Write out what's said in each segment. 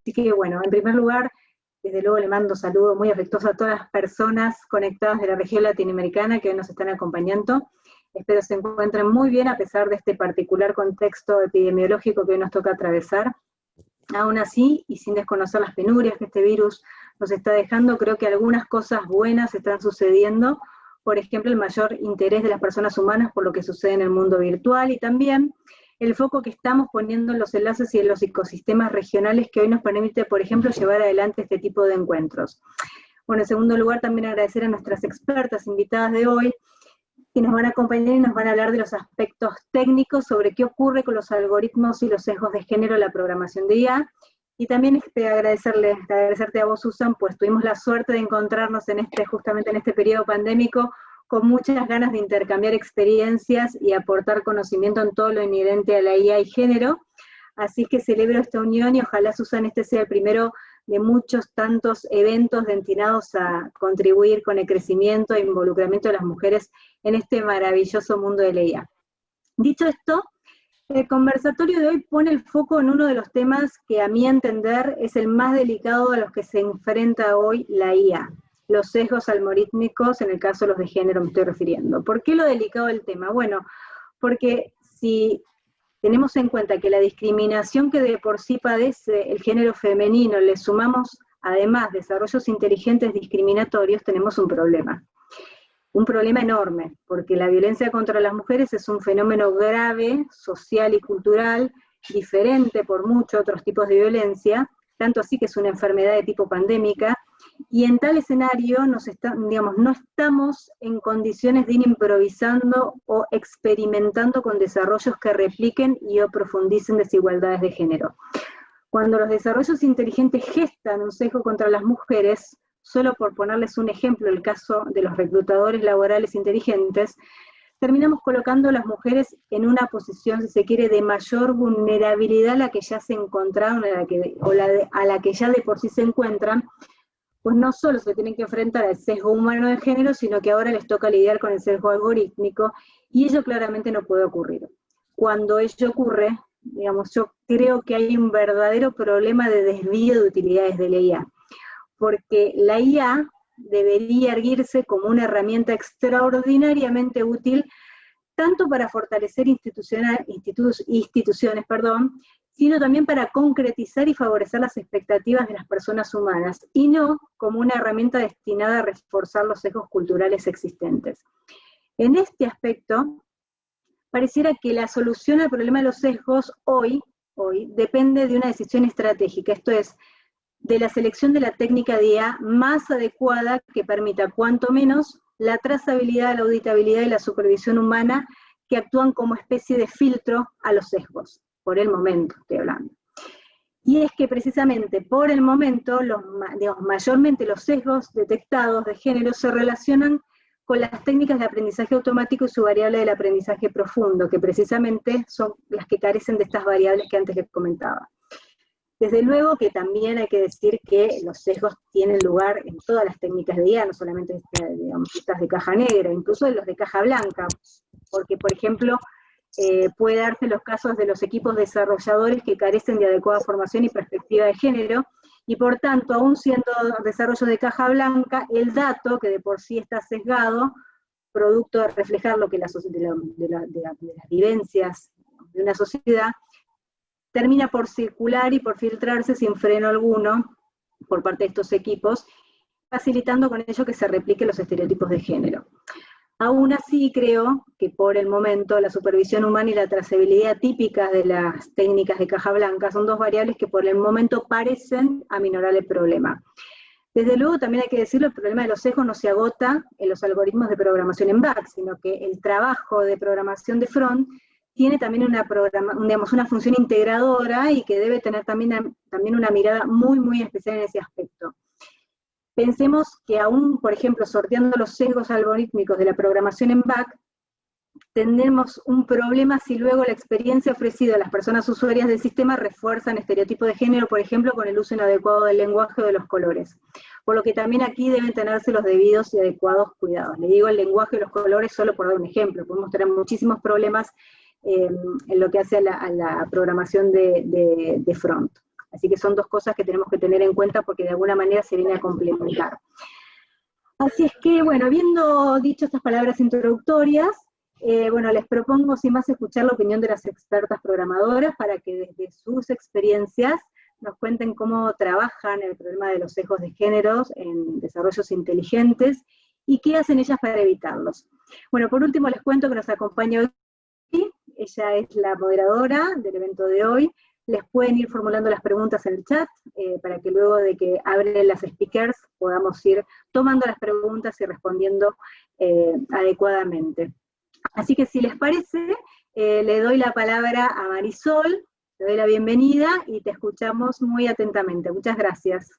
Así que bueno, en primer lugar, desde luego le mando saludos muy afectuosos a todas las personas conectadas de la región latinoamericana que hoy nos están acompañando. Espero se encuentren muy bien a pesar de este particular contexto epidemiológico que hoy nos toca atravesar. Aún así, y sin desconocer las penurias que este virus nos está dejando, creo que algunas cosas buenas están sucediendo. Por ejemplo, el mayor interés de las personas humanas por lo que sucede en el mundo virtual y también el foco que estamos poniendo en los enlaces y en los ecosistemas regionales que hoy nos permite, por ejemplo, llevar adelante este tipo de encuentros. Bueno, en segundo lugar, también agradecer a nuestras expertas invitadas de hoy, que nos van a acompañar y nos van a hablar de los aspectos técnicos sobre qué ocurre con los algoritmos y los sesgos de género en la programación de IA. Y también agradecerte a vos, Susan, pues tuvimos la suerte de encontrarnos justamente en este periodo pandémico con muchas ganas de intercambiar experiencias y aportar conocimiento en todo lo inherente a la IA y género. Así que celebro esta unión y ojalá, Susan, este sea el primero de muchos tantos eventos destinados a contribuir con el crecimiento e involucramiento de las mujeres en este maravilloso mundo de la IA. Dicho esto, el conversatorio de hoy pone el foco en uno de los temas que a mi entender es el más delicado a los que se enfrenta hoy la IA, los sesgos algorítmicos, en el caso de los de género me estoy refiriendo. ¿Por qué lo delicado del tema? Bueno, porque si tenemos en cuenta que la discriminación que de por sí padece el género femenino, le sumamos además desarrollos inteligentes discriminatorios, tenemos un problema enorme, porque la violencia contra las mujeres es un fenómeno grave, social y cultural, diferente por muchos otros tipos de violencia, tanto así que es una enfermedad de tipo pandémica, y en tal escenario no estamos en condiciones de ir improvisando o experimentando con desarrollos que repliquen y o profundicen desigualdades de género. Cuando los desarrollos inteligentes gestan un sesgo contra las mujeres, solo por ponerles un ejemplo, el caso de los reclutadores laborales inteligentes, terminamos colocando a las mujeres en una posición, si se quiere, de mayor vulnerabilidad a la que ya se encontraron, a la que ya de por sí se encuentran, pues no solo se tienen que enfrentar al sesgo humano de género, sino que ahora les toca lidiar con el sesgo algorítmico, y ello claramente no puede ocurrir. Cuando ello ocurre, yo creo que hay un verdadero problema de desvío de utilidades de la IA, porque la IA debería erguirse como una herramienta extraordinariamente útil, tanto para fortalecer instituciones, sino también para concretizar y favorecer las expectativas de las personas humanas, y no como una herramienta destinada a reforzar los sesgos culturales existentes. En este aspecto, pareciera que la solución al problema de los sesgos hoy depende de una decisión estratégica, esto es, de la selección de la técnica de IA más adecuada que permita cuanto menos la trazabilidad, la auditabilidad y la supervisión humana que actúan como especie de filtro a los sesgos, por el momento estoy hablando. Y es que precisamente por el momento, mayormente los sesgos detectados de género se relacionan con las técnicas de aprendizaje automático y su variable del aprendizaje profundo, que precisamente son las que carecen de estas variables que antes les comentaba. Desde luego que también hay que decir que los sesgos tienen lugar en todas las técnicas de IA, no solamente estas de caja negra, incluso de los de caja blanca, porque por ejemplo puede darse los casos de los equipos desarrolladores que carecen de adecuada formación y perspectiva de género, y por tanto, aún siendo desarrollo de caja blanca, el dato que de por sí está sesgado, producto de reflejar lo que de las vivencias de una sociedad, termina por circular y por filtrarse sin freno alguno por parte de estos equipos, facilitando con ello que se repliquen los estereotipos de género. Aún así, creo que por el momento la supervisión humana y la trazabilidad típicas de las técnicas de caja blanca son dos variables que por el momento parecen aminorar el problema. Desde luego, también hay que decirlo, el problema de los sesgos no se agota en los algoritmos de programación en back, sino que el trabajo de programación de front tiene también una función integradora y que debe tener también una mirada muy, muy especial en ese aspecto. Pensemos que aún, por ejemplo, sorteando los sesgos algorítmicos de la programación en back, tendremos un problema si luego la experiencia ofrecida a las personas usuarias del sistema refuerzan estereotipos de género, por ejemplo, con el uso inadecuado del lenguaje o de los colores. Por lo que también aquí deben tenerse los debidos y adecuados cuidados. Le digo el lenguaje y los colores solo por dar un ejemplo, podemos tener muchísimos problemas en lo que hace a la programación de front. Así que son dos cosas que tenemos que tener en cuenta porque de alguna manera se viene a complementar. Así es que, bueno, habiendo dicho estas palabras introductorias, bueno, les propongo sin más escuchar la opinión de las expertas programadoras para que desde sus experiencias nos cuenten cómo trabajan el problema de los sesgos de géneros en desarrollos inteligentes y qué hacen ellas para evitarlos. Bueno, por último les cuento que nos acompaña hoy, ella es la moderadora del evento de hoy. Les pueden ir formulando las preguntas en el chat para que luego de que abren las speakers podamos ir tomando las preguntas y respondiendo adecuadamente. Así que si les parece, le doy la palabra a Marisol, te doy la bienvenida y te escuchamos muy atentamente. Muchas gracias.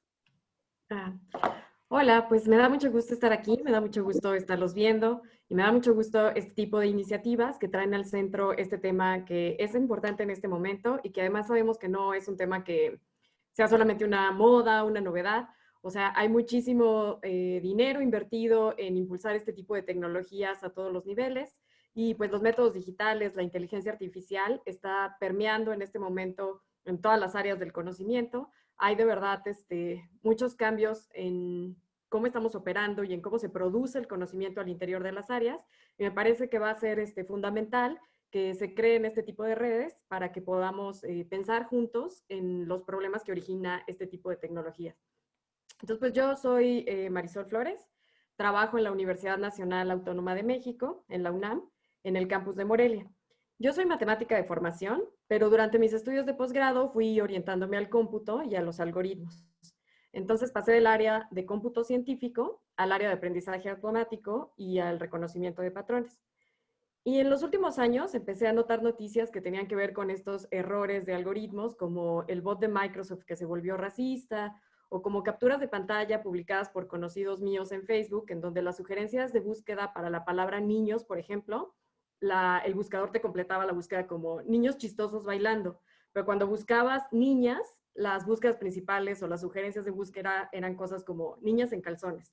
Hola, pues me da mucho gusto estar aquí, me da mucho gusto estarlos viendo y me da mucho gusto este tipo de iniciativas que traen al centro este tema que es importante en este momento y que además sabemos que no es un tema que sea solamente una moda, una novedad. O sea, hay muchísimo dinero invertido en impulsar este tipo de tecnologías a todos los niveles y pues los métodos digitales, la inteligencia artificial está permeando en este momento en todas las áreas del conocimiento. Hay de verdad muchos cambios en cómo estamos operando y en cómo se produce el conocimiento al interior de las áreas. Y me parece que va a ser fundamental que se creen este tipo de redes para que podamos pensar juntos en los problemas que origina este tipo de tecnologías. Entonces, pues yo soy Marisol Flores, trabajo en la Universidad Nacional Autónoma de México, en la UNAM, en el campus de Morelia. Yo soy matemática de formación, pero durante mis estudios de posgrado fui orientándome al cómputo y a los algoritmos. Entonces pasé del área de cómputo científico al área de aprendizaje automático y al reconocimiento de patrones. Y en los últimos años empecé a notar noticias que tenían que ver con estos errores de algoritmos, como el bot de Microsoft que se volvió racista, o como capturas de pantalla publicadas por conocidos míos en Facebook, en donde las sugerencias de búsqueda para la palabra niños, por ejemplo, el buscador te completaba la búsqueda como niños chistosos bailando, pero cuando buscabas niñas, las búsquedas principales o las sugerencias de búsqueda eran cosas como niñas en calzones.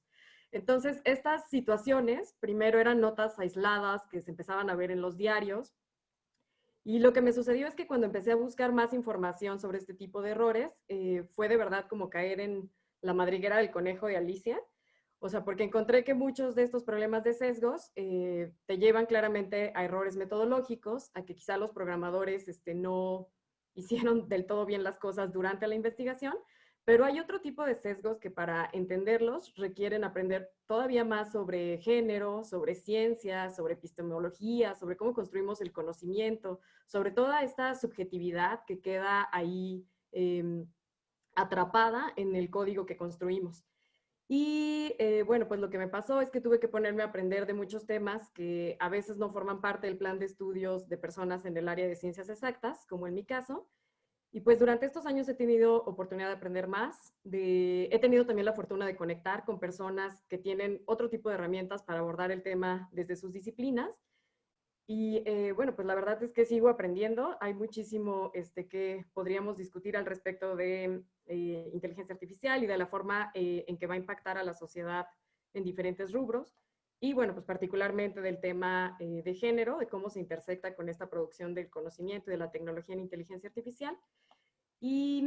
Entonces, estas situaciones primero eran notas aisladas que se empezaban a ver en los diarios, y lo que me sucedió es que cuando empecé a buscar más información sobre este tipo de errores, fue de verdad como caer en la madriguera del conejo de Alicia. O sea, porque encontré que muchos de estos problemas de sesgos te llevan claramente a errores metodológicos, a que quizá los programadores no hicieron del todo bien las cosas durante la investigación, pero hay otro tipo de sesgos que para entenderlos requieren aprender todavía más sobre género, sobre ciencia, sobre epistemología, sobre cómo construimos el conocimiento, sobre toda esta subjetividad que queda ahí atrapada en el código que construimos. Y bueno, pues lo que me pasó es que tuve que ponerme a aprender de muchos temas que a veces no forman parte del plan de estudios de personas en el área de ciencias exactas, como en mi caso. Y pues durante estos años he tenido oportunidad de aprender más. He tenido también la fortuna de conectar con personas que tienen otro tipo de herramientas para abordar el tema desde sus disciplinas. Y bueno, pues la verdad es que sigo aprendiendo. Hay muchísimo que podríamos discutir al respecto de inteligencia artificial y de la forma en que va a impactar a la sociedad en diferentes rubros. Y bueno, pues particularmente del tema de género, de cómo se intersecta con esta producción del conocimiento y de la tecnología en inteligencia artificial. Y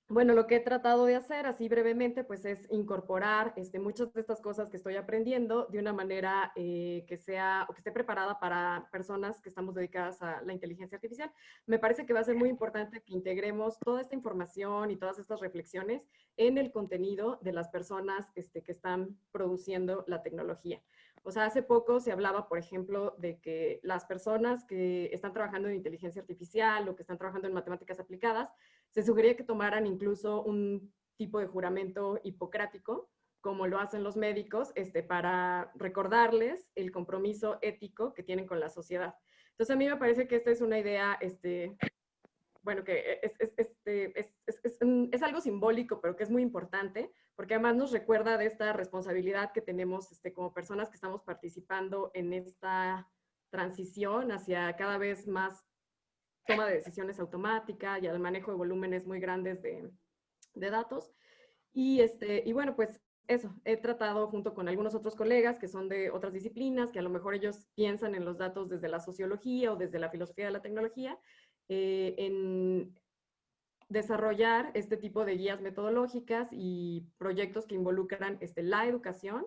bueno, lo que he tratado de hacer, así brevemente, pues es incorporar muchas de estas cosas que estoy aprendiendo de una manera que sea o que esté preparada para personas que estamos dedicadas a la inteligencia artificial. Me parece que va a ser muy importante que integremos toda esta información y todas estas reflexiones en el contenido de las personas que están produciendo la tecnología. O sea, hace poco se hablaba, por ejemplo, de que las personas que están trabajando en inteligencia artificial o que están trabajando en matemáticas aplicadas, se sugería que tomaran incluso un tipo de juramento hipocrático, como lo hacen los médicos, para recordarles el compromiso ético que tienen con la sociedad. Entonces, a mí me parece que esta es una idea, bueno, que es algo simbólico, pero que es muy importante, porque además nos recuerda de esta responsabilidad que tenemos como personas que estamos participando en esta transición hacia cada vez más toma de decisiones automática y al manejo de volúmenes muy grandes de datos. Y bueno, pues eso, he tratado junto con algunos otros colegas que son de otras disciplinas, que a lo mejor ellos piensan en los datos desde la sociología o desde la filosofía de la tecnología, en desarrollar este tipo de guías metodológicas y proyectos que involucran la educación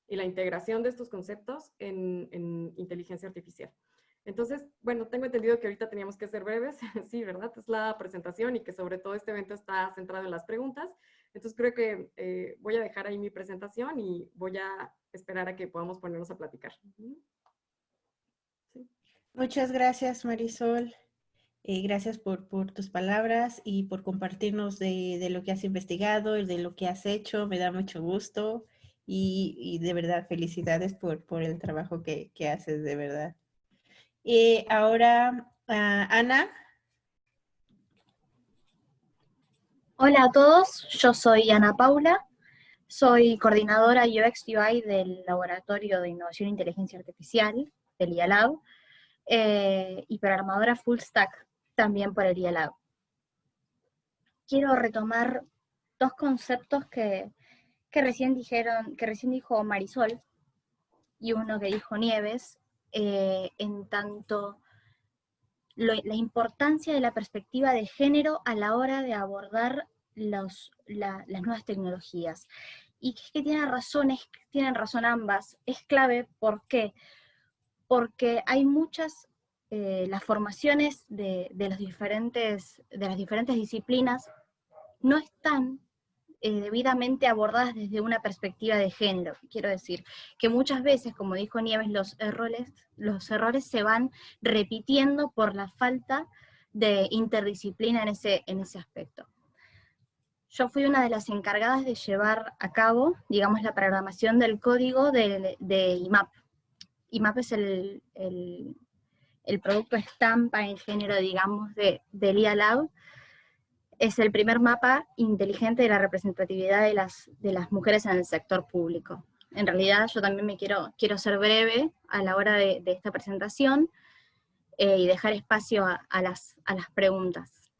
y la integración de estos conceptos en inteligencia artificial. Entonces, bueno, tengo entendido que ahorita teníamos que ser breves, sí, ¿verdad? Es la presentación y que sobre todo este evento está centrado en las preguntas. Entonces creo que voy a dejar ahí mi presentación y voy a esperar a que podamos ponernos a platicar. Sí. Muchas gracias, Marisol. Gracias por tus palabras y por compartirnos de lo que has investigado, de lo que has hecho. Me da mucho gusto y de verdad felicidades por el trabajo que haces, de verdad. Ahora, Ana. Hola a todos, yo soy Ana Paula, soy coordinadora UX UI del Laboratorio de Innovación e Inteligencia Artificial del IALAB y programadora full stack también por el IALAB. Quiero retomar dos conceptos que recién dijo Marisol y uno que dijo Nieves, en tanto la importancia de la perspectiva de género a la hora de abordar las nuevas tecnologías. Y que tienen razón ambas. Es clave, ¿por qué? Porque hay muchas, las formaciones de las diferentes disciplinas no están debidamente abordadas desde una perspectiva de género. Quiero decir que muchas veces, como dijo Nieves, los errores se van repitiendo por la falta de interdisciplina en ese aspecto. Yo fui una de las encargadas de llevar a cabo, digamos, la programación del código de IMAP. IMAP es el producto estampa en género, digamos, del IALAB. Es el primer mapa inteligente de la representatividad de las mujeres en el sector público. En realidad yo también quiero ser breve a la hora de esta presentación y dejar espacio a las preguntas.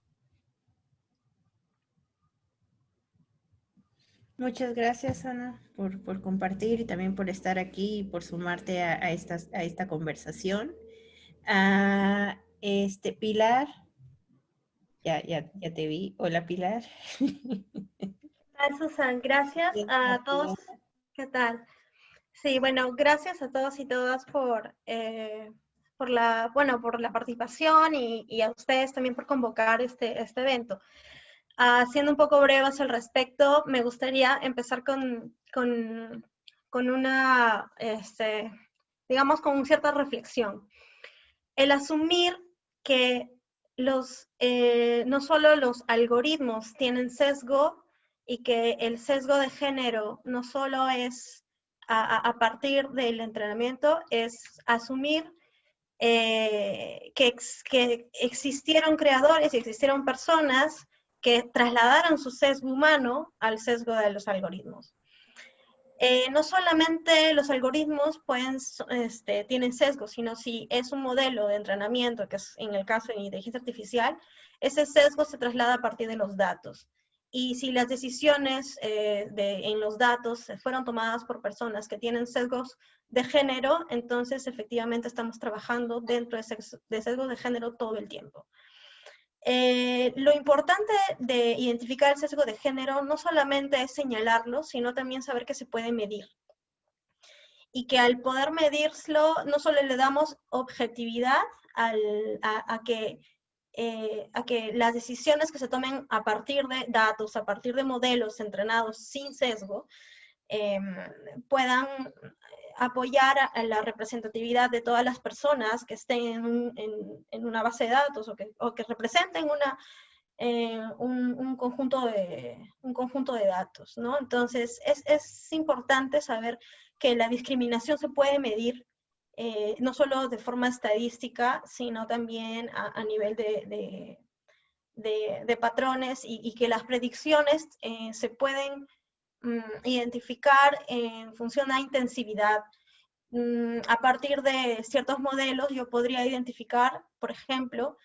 Muchas gracias, Ana, por compartir y también por estar aquí y por sumarte a esta conversación. Pilar. Ya te vi. Hola, Pilar. Hola, Susan. Gracias a todos. ¿Qué tal? Sí, bueno, gracias a todos y todas por la participación y a ustedes también por convocar este evento. Siendo un poco breves al respecto, me gustaría empezar con una, digamos, con cierta reflexión. El asumir que no solo los algoritmos tienen sesgo y que el sesgo de género no solo es a partir del entrenamiento, es asumir que existieron creadores y existieron personas que trasladaron su sesgo humano al sesgo de los algoritmos. No solamente los algoritmos tienen sesgo, sino si es un modelo de entrenamiento, que es en el caso de inteligencia artificial, ese sesgo se traslada a partir de los datos. Y si las decisiones en los datos fueron tomadas por personas que tienen sesgos de género, entonces efectivamente estamos trabajando dentro de sesgos de género todo el tiempo. Lo importante de identificar el sesgo de género no solamente es señalarlo, sino también saber que se puede medir. Y que al poder medirlo, no solo le damos objetividad a que las decisiones que se tomen a partir de datos, a partir de modelos entrenados sin sesgo, puedan apoyar a la representatividad de todas las personas que estén en una base de datos o que representen un conjunto de datos, ¿no? Entonces, es importante saber que la discriminación se puede medir no solo de forma estadística, sino también a nivel de patrones y que las predicciones se pueden identificar en función a intensividad. A partir de ciertos modelos yo podría identificar, por ejemplo,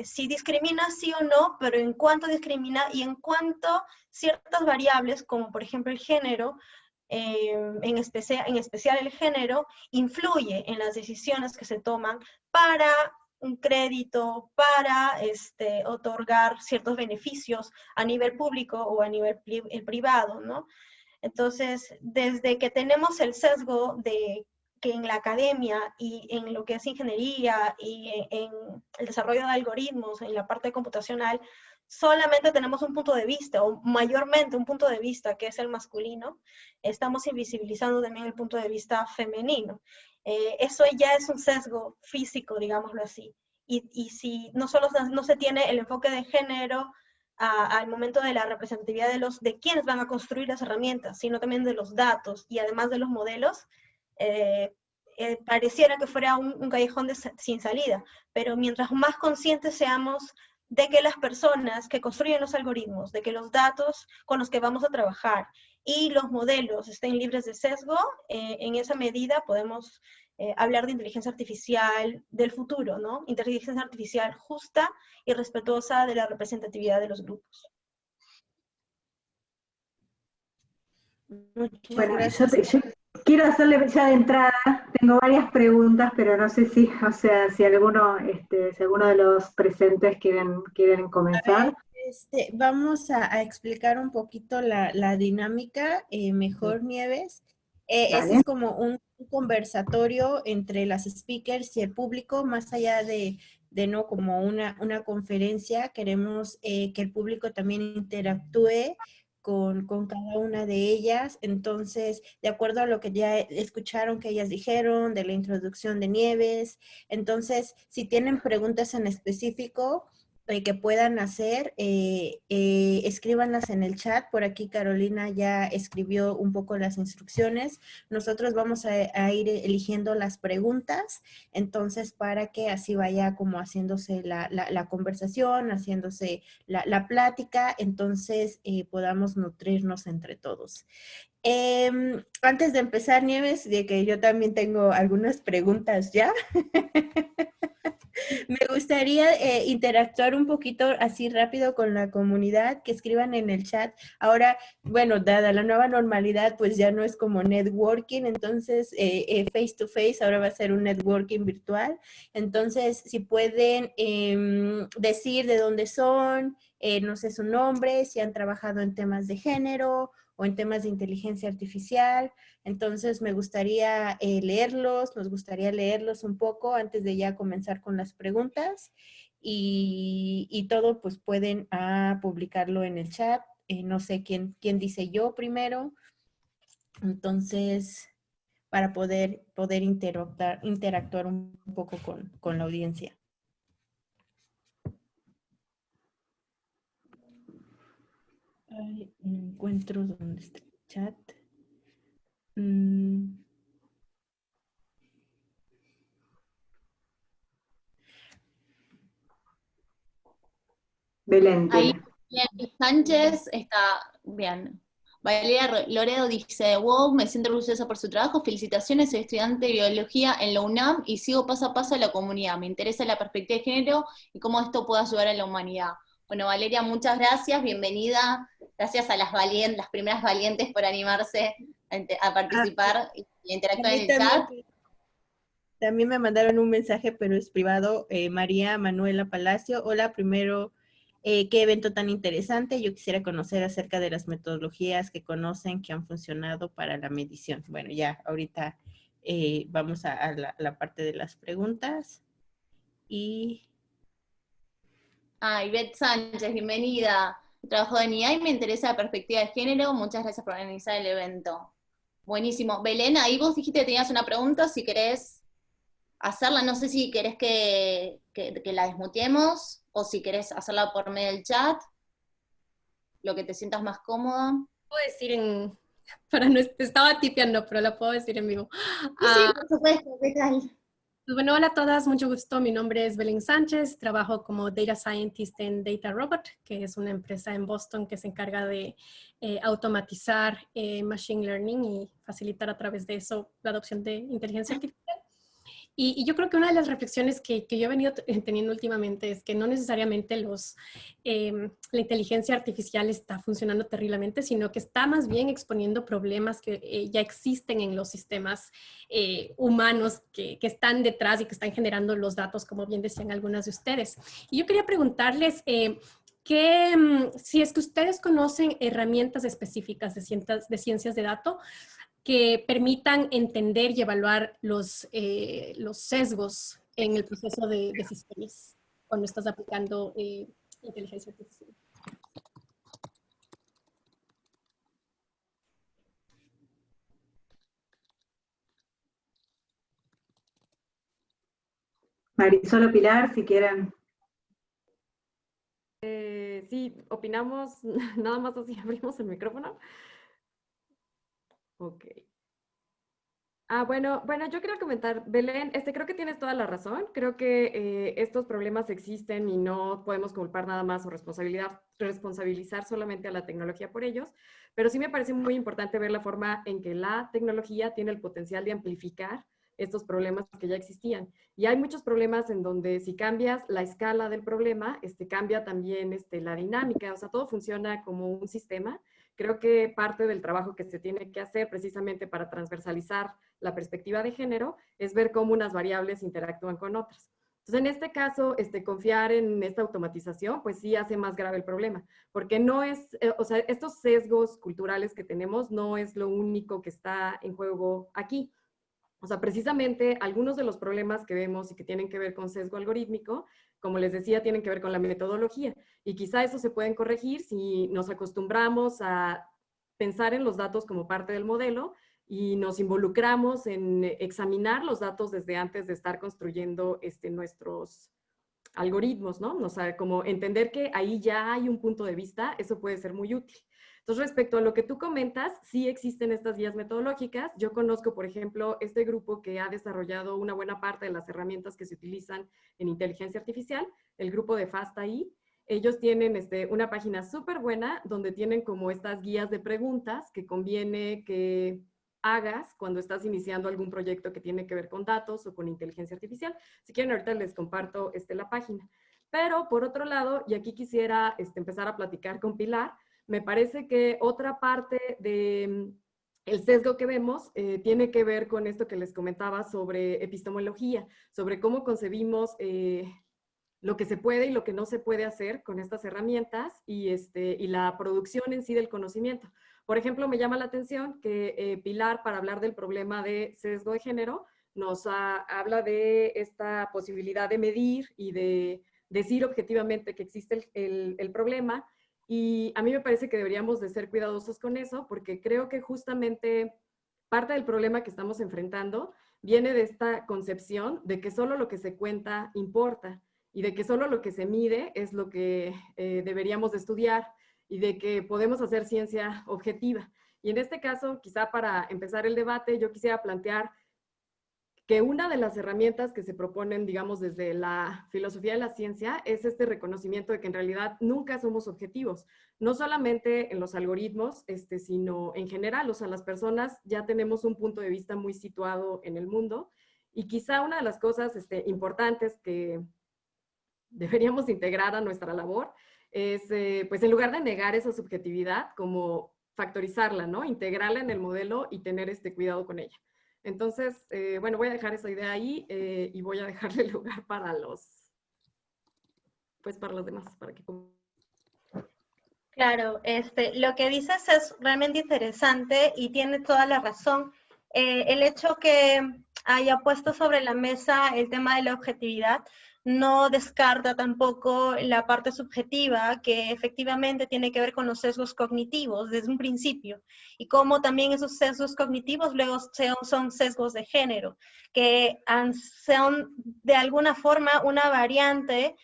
si discrimina sí o no, pero en cuánto discrimina y en cuánto ciertas variables, como por ejemplo el género, en especial el género, influye en las decisiones que se toman para un crédito para otorgar ciertos beneficios a nivel público o a nivel privado, ¿no? Entonces, desde que tenemos el sesgo de que en la academia y en lo que es ingeniería y en el desarrollo de algoritmos, en la parte computacional, solamente tenemos un punto de vista, o mayormente un punto de vista, que es el masculino, estamos invisibilizando también el punto de vista femenino. Eso ya es un sesgo físico, digámoslo así. Y si no solo no se tiene el enfoque de género al momento de la representatividad de quienes van a construir las herramientas, sino también de los datos y además de los modelos, pareciera que fuera un callejón sin salida. Pero mientras más conscientes seamos de que las personas que construyen los algoritmos, de que los datos con los que vamos a trabajar y los modelos estén libres de sesgo, en esa medida podemos hablar de inteligencia artificial del futuro, ¿no? Inteligencia artificial justa y respetuosa de la representatividad de los grupos. Muchas Bueno, gracias. yo quiero hacerle ya de entrada, tengo varias preguntas, pero no sé si, o sea, si alguno de los presentes quieren comenzar. Vamos a explicar un poquito la dinámica, mejor Nieves. Ese Dale. es como un conversatorio entre las speakers y el público, más allá de no como una conferencia. Queremos que el público también interactúe con cada una de ellas. Entonces, de acuerdo a lo que ya escucharon que ellas dijeron, de la introducción de Nieves, entonces, si tienen preguntas en específico, que puedan hacer, escríbanlas en el chat. Por aquí Carolina ya escribió un poco las instrucciones. Nosotros vamos a ir eligiendo las preguntas, entonces para que así vaya como haciéndose la conversación, haciéndose la plática, entonces podamos nutrirnos entre todos. Antes de empezar, Nieves, de que yo también tengo algunas preguntas ya. Me gustaría interactuar un poquito así rápido con la comunidad, que escriban en el chat. Ahora, bueno, dada la nueva normalidad, pues ya no es como networking, entonces face to face, ahora va a ser un networking virtual. Entonces, si pueden decir de dónde son, no sé su nombre, si han trabajado en temas de género o en temas de inteligencia artificial. Entonces me gustaría nos gustaría leerlos un poco antes de ya comenzar con las preguntas y todo pues pueden publicarlo en el chat. No sé quién dice yo primero. Entonces, para poder interactuar un poco con la audiencia. Ay, no encuentro dónde está el chat. Belén Ahí tiene. Sánchez está bien. Valeria Loredo dice, wow, me siento orgullosa por su trabajo, felicitaciones, soy estudiante de biología en la UNAM y sigo paso a paso a la comunidad. Me interesa la perspectiva de género y cómo esto puede ayudar a la humanidad. Bueno, Valeria, muchas gracias, bienvenida. Gracias a las primeras valientes por animarse a participar y interactuar en el chat. También me mandaron un mensaje, pero es privado. María Manuela Palacio, hola, primero, qué evento tan interesante. Yo quisiera conocer acerca de las metodologías que conocen que han funcionado para la medición. Bueno, ya ahorita vamos a la parte de las preguntas. Ivette Sánchez, bienvenida. Trabajo en IA y me interesa la perspectiva de género. Muchas gracias por organizar el evento. Buenísimo. Belén, ahí vos dijiste que tenías una pregunta, si querés hacerla, no sé si querés que la desmuteemos o si querés hacerla por medio del chat, lo que te sientas más cómoda. Puedo decir estaba tipeando, pero la puedo decir en vivo. Sí, por supuesto, ¿qué tal? Bueno, hola a todas, mucho gusto. Mi nombre es Belén Sánchez, trabajo como Data Scientist en Data Robot, que es una empresa en Boston que se encarga de automatizar Machine Learning y facilitar a través de eso la adopción de inteligencia artificial. Y yo creo que una de las reflexiones que yo he venido teniendo últimamente es que no necesariamente la inteligencia artificial está funcionando terriblemente, sino que está más bien exponiendo problemas que ya existen en los sistemas humanos que están detrás y que están generando los datos, como bien decían algunas de ustedes. Y yo quería preguntarles si es que ustedes conocen herramientas específicas de ciencias de datos que permitan entender y evaluar los sesgos en el proceso de decisiones cuando estás aplicando inteligencia artificial. Marisol o Pilar, si quieren. Sí, opinamos, nada más así abrimos el micrófono. Ok. Bueno, yo quería comentar, Belén, creo que tienes toda la razón. Creo que estos problemas existen y no podemos culpar nada más o responsabilizar solamente a la tecnología por ellos, pero sí me parece muy importante ver la forma en que la tecnología tiene el potencial de amplificar estos problemas que ya existían. Y hay muchos problemas en donde si cambias la escala del problema, cambia también la dinámica, o sea, todo funciona como un sistema. Creo que parte del trabajo que se tiene que hacer precisamente para transversalizar la perspectiva de género es ver cómo unas variables interactúan con otras. Entonces, en este caso, confiar en esta automatización, pues sí hace más grave el problema, porque no es, o sea, estos sesgos culturales que tenemos no es lo único que está en juego aquí. O sea, precisamente algunos de los problemas que vemos y que tienen que ver con sesgo algorítmico, como les decía, tienen que ver con la metodología. Y quizá eso se pueden corregir si nos acostumbramos a pensar en los datos como parte del modelo y nos involucramos en examinar los datos desde antes de estar construyendo nuestros algoritmos, ¿no? O sea, como entender que ahí ya hay un punto de vista, eso puede ser muy útil. Entonces, respecto a lo que tú comentas, sí existen estas guías metodológicas. Yo conozco, por ejemplo, este grupo que ha desarrollado una buena parte de las herramientas que se utilizan en inteligencia artificial, el grupo de FastAI. Ellos tienen una página súper buena donde tienen como estas guías de preguntas que conviene que hagas cuando estás iniciando algún proyecto que tiene que ver con datos o con inteligencia artificial. Si quieren, ahorita les comparto la página. Pero, por otro lado, y aquí quisiera empezar a platicar con Pilar, me parece que otra parte de el sesgo que vemos tiene que ver con esto que les comentaba sobre epistemología, sobre cómo concebimos lo que se puede y lo que no se puede hacer con estas herramientas y la producción en sí del conocimiento. Por ejemplo, me llama la atención que Pilar, para hablar del problema de sesgo de género, nos habla de esta posibilidad de medir y de decir objetivamente que existe el problema. Y a mí me parece que deberíamos de ser cuidadosos con eso, porque creo que justamente parte del problema que estamos enfrentando viene de esta concepción de que solo lo que se cuenta importa y de que solo lo que se mide es lo que deberíamos de estudiar y de que podemos hacer ciencia objetiva. Y en este caso, quizá para empezar el debate, yo quisiera plantear que una de las herramientas que se proponen, digamos, desde la filosofía de la ciencia es este reconocimiento de que en realidad nunca somos objetivos, no solamente en los algoritmos, sino en general. O sea, las personas ya tenemos un punto de vista muy situado en el mundo y quizá una de las cosas importantes que deberíamos integrar a nuestra labor es, pues en lugar de negar esa subjetividad, como factorizarla, ¿no? Integrarla en el modelo y tener cuidado con ella. Entonces, bueno, voy a dejar esa idea ahí y voy a dejarle lugar para para los demás, para que... Claro, lo que dices es realmente interesante y tiene toda la razón. El hecho que haya puesto sobre la mesa el tema de la objetividad no descarta tampoco la parte subjetiva, que efectivamente tiene que ver con los sesgos cognitivos desde un principio, y cómo también esos sesgos cognitivos luego son sesgos de género, que son de alguna forma una variante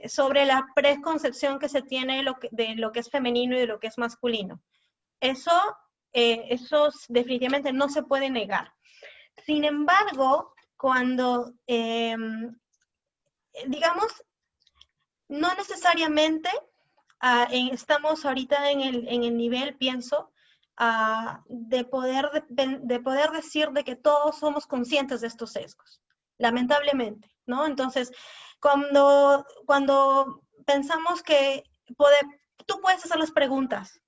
sobre la preconcepción que se tiene de lo que es femenino y de lo que es masculino. Eso definitivamente no se puede negar. Sin embargo, cuando, digamos, no necesariamente estamos ahorita en el nivel, pienso, de poder decir de que todos somos conscientes de estos sesgos, lamentablemente, ¿no? Entonces, cuando pensamos que tú puedes hacer las preguntas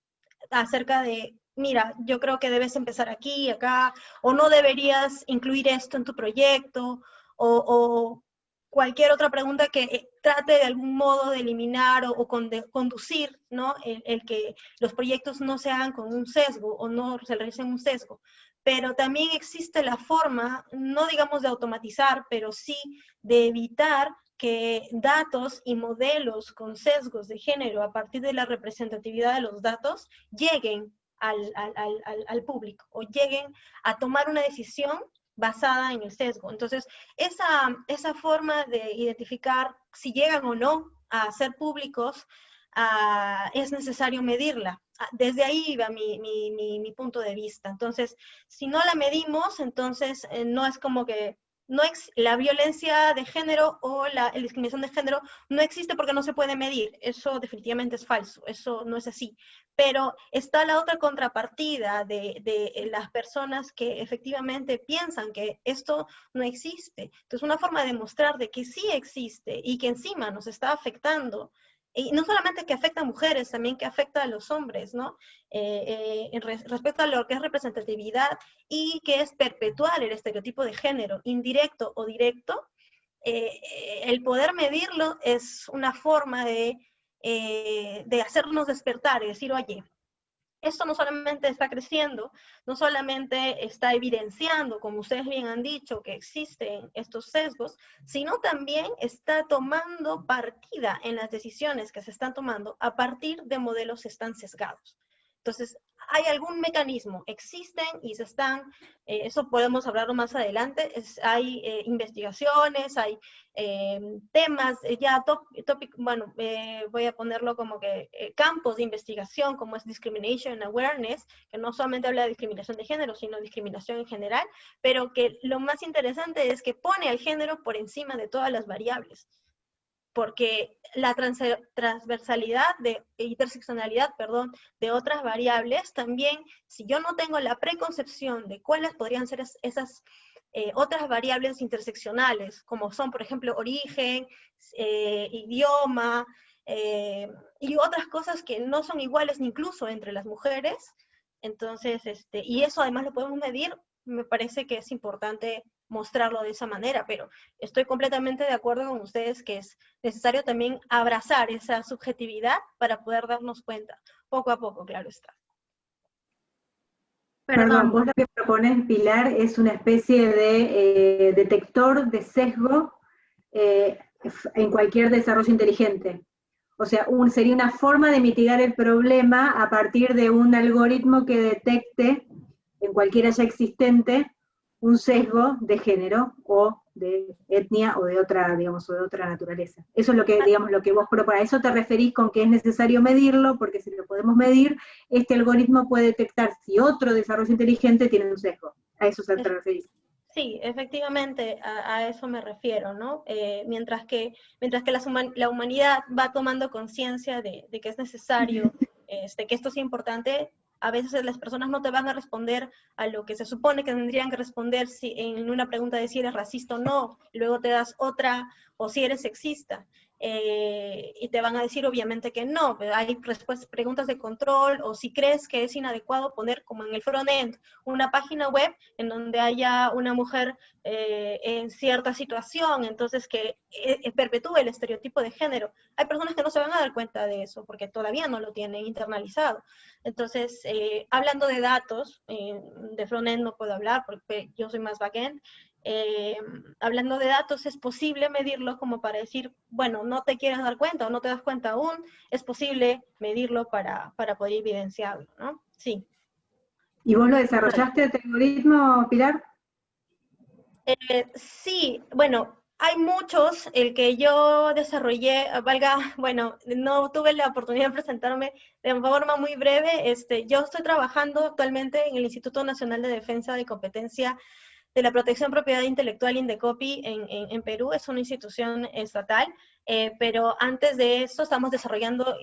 acerca de, mira, yo creo que debes empezar aquí, acá, o no deberías incluir esto en tu proyecto, o cualquier otra pregunta que trate de algún modo de eliminar o conducir, ¿no? El que los proyectos no se hagan con un sesgo o no se realicen un sesgo. Pero también existe la forma, no digamos de automatizar, pero sí de evitar que datos y modelos con sesgos de género a partir de la representatividad de los datos lleguen al público o lleguen a tomar una decisión basada en el sesgo. Entonces, esa forma de identificar si llegan o no a ser públicos, es necesario medirla. Desde ahí va mi punto de vista. Entonces, si no la medimos, entonces no es como que la violencia de género o la discriminación de género no existe porque no se puede medir. Eso definitivamente es falso, eso no es así. Pero está la otra contrapartida de las personas que efectivamente piensan que esto no existe. Entonces, una forma de demostrar de que sí existe y que encima nos está afectando, y no solamente que afecta a mujeres, también que afecta a los hombres, ¿no? Respecto a lo que es representatividad y que es perpetuar el estereotipo de género, indirecto o directo, el poder medirlo es una forma de hacernos despertar y decir, oye, esto no solamente está creciendo, no solamente está evidenciando, como ustedes bien han dicho, que existen estos sesgos, sino también está tomando partida en las decisiones que se están tomando a partir de modelos que están sesgados. Entonces, hay algún mecanismo, existen y se están, eso podemos hablarlo más adelante, hay investigaciones, hay temas, voy a ponerlo como que campos de investigación, como es Discrimination Awareness, que no solamente habla de discriminación de género, sino discriminación en general, pero que lo más interesante es que pone al género por encima de todas las variables. Porque la transversalidad interseccionalidad, de otras variables, también, si yo no tengo la preconcepción de cuáles podrían ser esas otras variables interseccionales, como son, por ejemplo, origen, idioma, y otras cosas que no son iguales incluso entre las mujeres, entonces, y eso además lo podemos medir, me parece que es importante mostrarlo de esa manera, pero estoy completamente de acuerdo con ustedes que es necesario también abrazar esa subjetividad para poder darnos cuenta, poco a poco, claro está. Perdón, vos lo que propones, Pilar, es una especie de detector de sesgo en cualquier desarrollo inteligente. O sea, sería una forma de mitigar el problema a partir de un algoritmo que detecte en cualquiera ya existente un sesgo de género o de etnia o de otra, digamos, o de otra naturaleza. Eso es lo que, digamos, lo que vos proponés. A eso te referís con que es necesario medirlo, porque si lo podemos medir, este algoritmo puede detectar si otro desarrollo inteligente tiene un sesgo. A eso te referís. Sí, efectivamente, a eso me refiero, ¿no? Mientras que la humanidad va tomando conciencia de que es necesario, que esto es importante, a veces las personas no te van a responder a lo que se supone que tendrían que responder en una pregunta de si eres racista o no, luego te das otra, o si eres sexista. Y te van a decir obviamente que no, pero hay preguntas de control, o si crees que es inadecuado poner como en el front-end una página web en donde haya una mujer en cierta situación, entonces que perpetúe el estereotipo de género. Hay personas que no se van a dar cuenta de eso porque todavía no lo tienen internalizado. Entonces, hablando de datos, de front-end no puedo hablar porque yo soy más back-end. Hablando de datos, es posible medirlo como para decir, bueno, no te quieres dar cuenta o no te das cuenta aún, es posible medirlo para poder evidenciarlo, ¿no? Sí. ¿Y vos lo desarrollaste este algoritmo, Pilar? Sí, bueno, hay muchos, el que yo desarrollé, bueno, no tuve la oportunidad de presentarme de forma muy breve, yo estoy trabajando actualmente en el Instituto Nacional de Defensa de Competencia de la Protección de Propiedad Intelectual Indecopi en Perú, es una institución estatal. pero antes de eso estamos desarrollando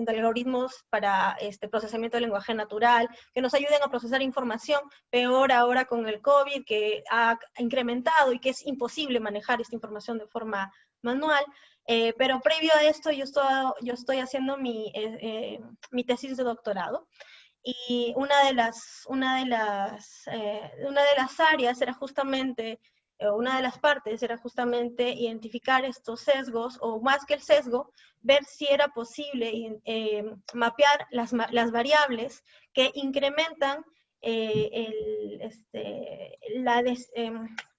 algoritmos para procesamiento del lenguaje natural, que nos ayuden a procesar información, peor ahora con el COVID, que ha incrementado y que es imposible manejar esta información de forma manual. Pero previo a esto yo estoy haciendo mi tesis de doctorado, y una de las áreas era justamente, una de las partes era justamente identificar estos sesgos, o más que el sesgo, ver si era posible mapear las variables que incrementan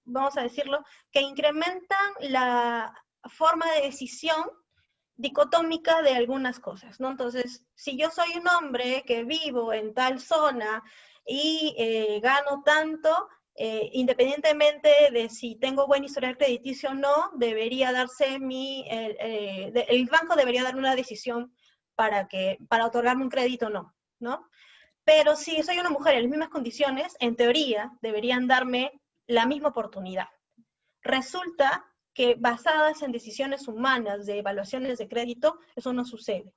vamos a decirlo, que incrementan la forma de decisión dicotómica de algunas cosas, ¿no? Entonces, si yo soy un hombre que vivo en tal zona y gano tanto, independientemente de si tengo buen historial crediticio o no, debería darse el banco debería dar una decisión para otorgarme un crédito o no, ¿no? Pero si soy una mujer en las mismas condiciones, en teoría deberían darme la misma oportunidad. Resulta que basadas en decisiones humanas de evaluaciones de crédito, eso no sucede.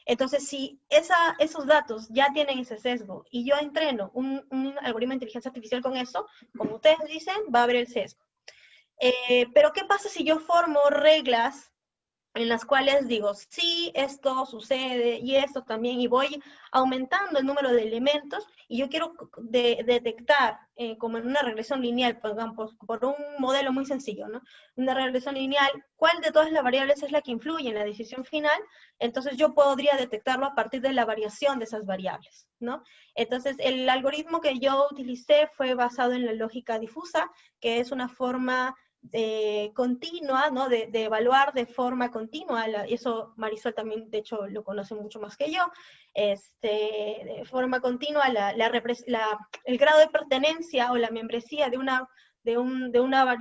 Entonces, si esos datos ya tienen ese sesgo y yo entreno un algoritmo de inteligencia artificial con eso, como ustedes dicen, va a haber el sesgo. Pero ¿qué pasa si yo formo reglas en las cuales digo, sí, esto sucede y esto también, y voy aumentando el número de elementos, y yo quiero detectar, como en una regresión lineal, por un modelo muy sencillo, ¿no? Una regresión lineal, ¿cuál de todas las variables es la que influye en la decisión final? Entonces yo podría detectarlo a partir de la variación de esas variables, ¿no? Entonces el algoritmo que yo utilicé fue basado en la lógica difusa, que es una forma continua, ¿no? De evaluar de forma continua, y eso Marisol también, de hecho, lo conoce mucho más que yo, de forma continua el grado de pertenencia o la membresía de un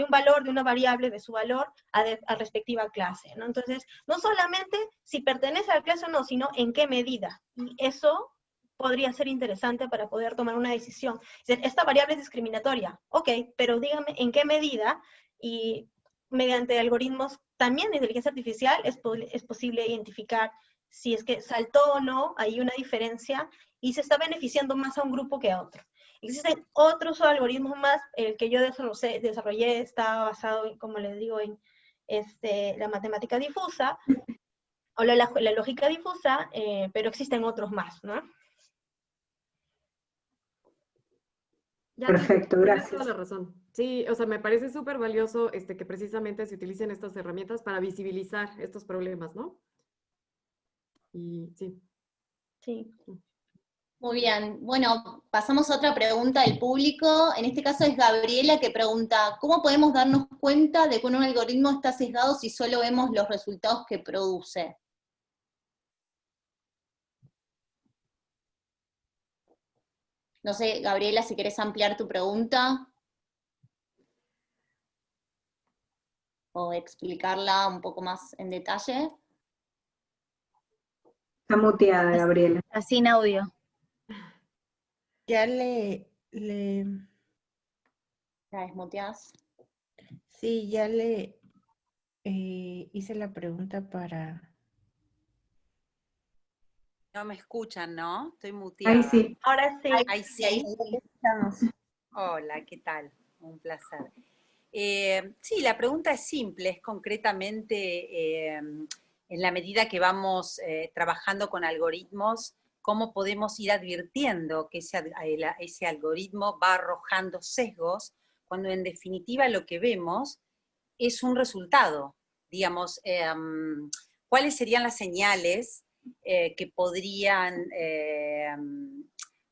valor, de una variable, de su valor a respectiva clase, ¿no? Entonces, no solamente si pertenece a la clase o no, sino en qué medida, y eso podría ser interesante para poder tomar una decisión. Esta variable es discriminatoria, ok, pero dígame en qué medida, y mediante algoritmos también de inteligencia artificial es posible identificar si es que saltó o no, hay una diferencia, y se está beneficiando más a un grupo que a otro. Existen otros algoritmos más, el que yo desarrollé está basado, como les digo, en la matemática difusa, o la lógica difusa, pero existen otros más, ¿no? Perfecto, Tienes gracias. toda la razón. Sí, o sea, me parece súper valioso que precisamente se utilicen estas herramientas para visibilizar estos problemas, ¿no? Y sí. Sí. Muy bien, bueno, pasamos a otra pregunta del público. En este caso es Gabriela, que pregunta, ¿cómo podemos darnos cuenta de que un algoritmo está sesgado si solo vemos los resultados que produce? No sé, Gabriela, si querés ampliar tu pregunta o explicarla un poco más en detalle. Está muteada, Gabriela. Así en audio. Ya ¿La desmuteás? sí, ya le hice la pregunta para... No me escuchan, ¿no? Estoy muteada. Ahí sí. Ahora sí. Ahí sí. Ahí Estamos. Hola, ¿qué tal? Un placer. Sí, la pregunta es simple, es concretamente, en la medida que vamos trabajando con algoritmos, cómo podemos ir advirtiendo que ese algoritmo va arrojando sesgos, cuando en definitiva lo que vemos es un resultado. Digamos, ¿cuáles serían las señales que podrían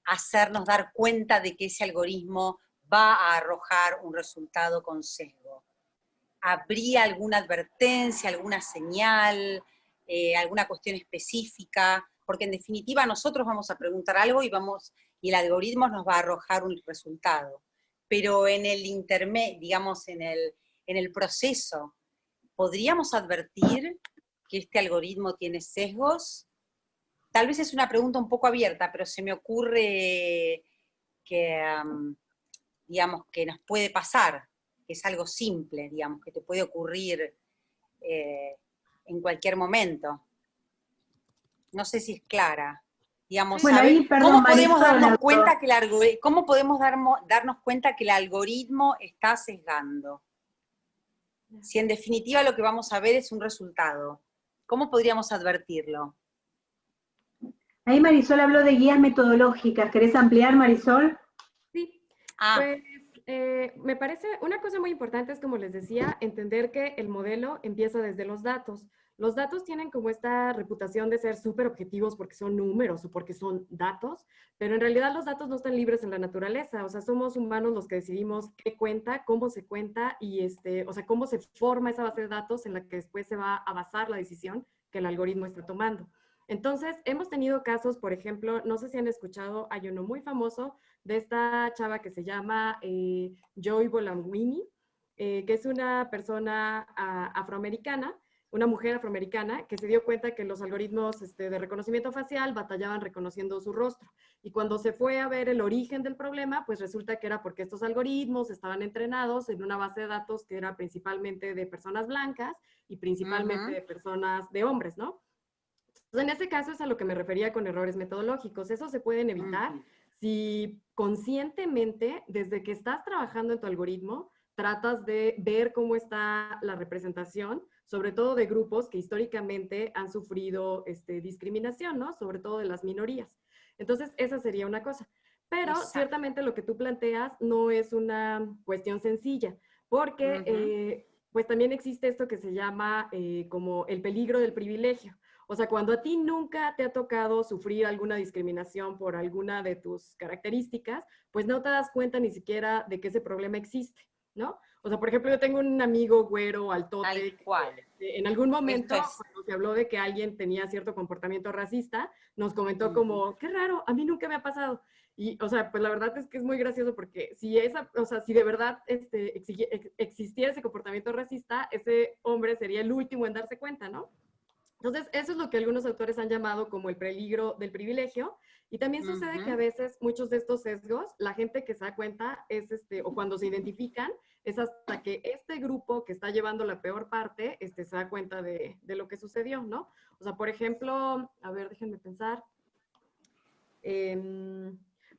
hacernos dar cuenta de que ese algoritmo va a arrojar un resultado con sesgo? ¿Habría alguna advertencia, alguna señal, alguna cuestión específica? Porque en definitiva nosotros vamos a preguntar algo y el algoritmo nos va a arrojar un resultado. Pero en el intermedio, digamos, en el proceso, ¿podríamos advertir que este algoritmo tiene sesgos? Tal vez es una pregunta un poco abierta, pero se me ocurre que, digamos, que nos puede pasar, que es algo simple, digamos, que te puede ocurrir en cualquier momento. No sé si es clara. Digamos, Bueno, ¿sabe? ahí, perdón, ¿Cómo podemos Marisol, darnos cuenta que cómo podemos darnos cuenta que el algoritmo está sesgando? Si en definitiva lo que vamos a ver es un resultado, ¿cómo podríamos advertirlo? ahí Marisol habló de guías metodológicas. ¿Querés ampliar, Marisol? Sí, Ah, pues me parece una cosa muy importante es, como les decía, entender que el modelo empieza desde los datos. Los datos tienen como esta reputación de ser súper objetivos porque son números o porque son datos, pero en realidad los datos no están libres en la naturaleza. O sea, somos humanos los que decidimos qué cuenta, cómo se cuenta y o sea, cómo se forma esa base de datos en la que después se va a basar la decisión que el algoritmo está tomando. Entonces, hemos tenido casos, por ejemplo, no sé si han escuchado, hay uno muy famoso de esta chava que se llama Joy Bolamwini, que es una persona afroamericana, una mujer afroamericana que se dio cuenta que los algoritmos de reconocimiento facial batallaban reconociendo su rostro. Y cuando se fue a ver el origen del problema, pues resulta que era porque estos algoritmos estaban entrenados en una base de datos que era principalmente de personas blancas y principalmente de personas, de hombres, ¿no? Entonces, en ese caso es a lo que me refería con errores metodológicos. Eso se pueden evitar si conscientemente, desde que estás trabajando en tu algoritmo, tratas de ver cómo está la representación, sobre todo de grupos que históricamente han sufrido discriminación, ¿no? Sobre todo de las minorías. Entonces, esa sería una cosa. Pero ciertamente lo que tú planteas no es una cuestión sencilla, porque pues también existe esto que se llama como el peligro del privilegio. O sea, cuando a ti nunca te ha tocado sufrir alguna discriminación por alguna de tus características, pues no te das cuenta ni siquiera de que ese problema existe, ¿no? O sea, por ejemplo, yo tengo un amigo güero, altote, tal cual. en algún momento, cuando se habló de que alguien tenía cierto comportamiento racista, nos comentó como, qué raro, a mí nunca me ha pasado. Y, o sea, pues la verdad es que es muy gracioso porque si si de verdad existiera ese comportamiento racista, ese hombre sería el último en darse cuenta, ¿no? Entonces, eso es lo que algunos autores han llamado como el peligro del privilegio. Y también sucede que a veces muchos de estos sesgos, la gente que se da cuenta es, o cuando se identifican, es hasta que este grupo que está llevando la peor parte, se da cuenta de lo que sucedió, ¿no? O sea, por ejemplo, a ver, déjenme pensar.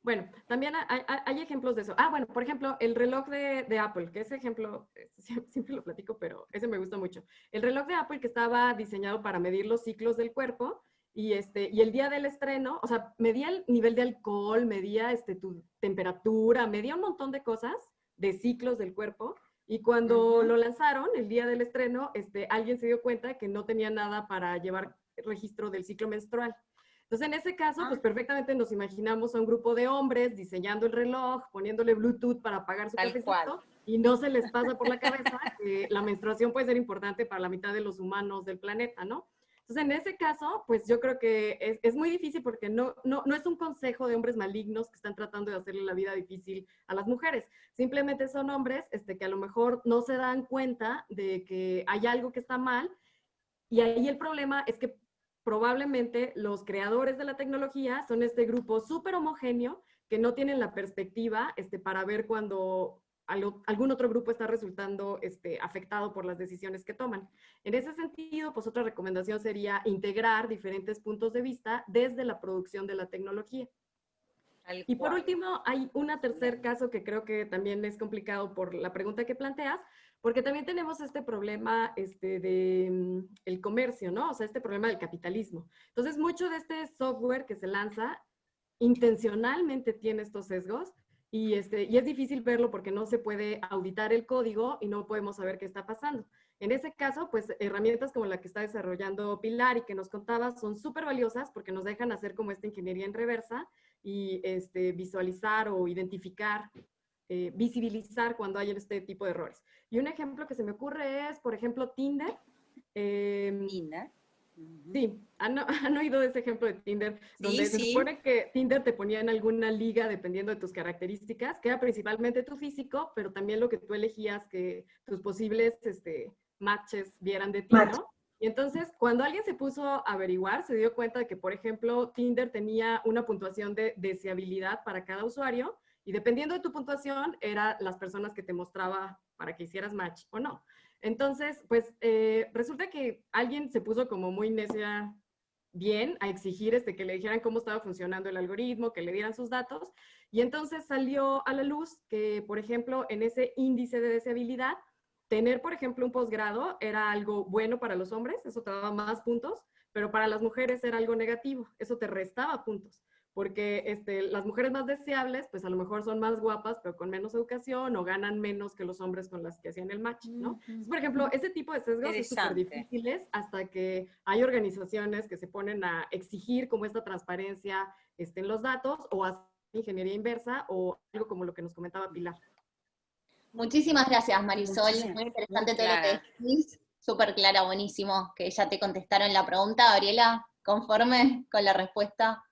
Bueno, también hay ejemplos de eso. Ah, bueno, por ejemplo, el reloj de Apple, que ese ejemplo, siempre lo platico, pero ese me gusta mucho. El reloj de Apple que estaba diseñado para medir los ciclos del cuerpo y el día del estreno, o sea, medía el nivel de alcohol, medía tu temperatura, medía un montón de cosas de ciclos del cuerpo. Y cuando lo lanzaron, el día del estreno, alguien se dio cuenta que no tenía nada para llevar registro del ciclo menstrual. Entonces, en ese caso, pues perfectamente nos imaginamos a un grupo de hombres diseñando el reloj, poniéndole Bluetooth para apagar su cafecito, y no se les pasa por la cabeza que la menstruación puede ser importante para la mitad de los humanos del planeta, ¿no? Entonces, en ese caso, pues yo creo que es muy difícil porque no es un consejo de hombres malignos que están tratando de hacerle la vida difícil a las mujeres. Simplemente son hombres que a lo mejor no se dan cuenta de que hay algo que está mal, y ahí el problema es que probablemente los creadores de la tecnología son este grupo súper homogéneo que no tienen la perspectiva para ver cuando algún otro grupo está resultando afectado por las decisiones que toman. En ese sentido, pues otra recomendación sería integrar diferentes puntos de vista desde la producción de la tecnología. Y por último, hay un tercer caso que creo que también es complicado por la pregunta que planteas, porque también tenemos este problema de el comercio, ¿no? O sea, este problema del capitalismo. Entonces, mucho de este software que se lanza intencionalmente tiene estos sesgos y es difícil verlo porque no se puede auditar el código y no podemos saber qué está pasando. En ese caso, pues herramientas como la que está desarrollando Pilar y que nos contaba son súper valiosas porque nos dejan hacer como esta ingeniería en reversa y visualizar o identificar, visibilizar cuando hay este tipo de errores. Y un ejemplo que se me ocurre es, por ejemplo, Tinder. Tinder. Sí, ¿han oído de ese ejemplo de Tinder? Donde se supone que Tinder te ponía en alguna liga dependiendo de tus características, que era principalmente tu físico, pero también lo que tú elegías que tus posibles matches vieran de ti, ¿no? Y entonces, cuando alguien se puso a averiguar, se dio cuenta de que, por ejemplo, Tinder tenía una puntuación de deseabilidad para cada usuario, y dependiendo de tu puntuación, eran las personas que te mostraba para que hicieras match o no. Entonces, pues resulta que alguien se puso como muy necia bien a exigir que le dijeran cómo estaba funcionando el algoritmo, que le dieran sus datos, y entonces salió a la luz que, por ejemplo, en ese índice de deseabilidad, tener, por ejemplo, un posgrado era algo bueno para los hombres, eso te daba más puntos, pero para las mujeres era algo negativo, eso te restaba puntos, porque las mujeres más deseables, pues a lo mejor son más guapas, pero con menos educación, o ganan menos que los hombres con las que hacían el match, ¿no? Entonces, por ejemplo, ese tipo de sesgos es súper difíciles hasta que hay organizaciones que se ponen a exigir como esta transparencia en los datos, o hacer ingeniería inversa, o algo como lo que nos comentaba Pilar. Muchísimas gracias, Marisol. Muy interesante todo lo que decís. Súper clara, buenísimo, que ya te contestaron la pregunta. Gabriela, ¿conforme con la respuesta?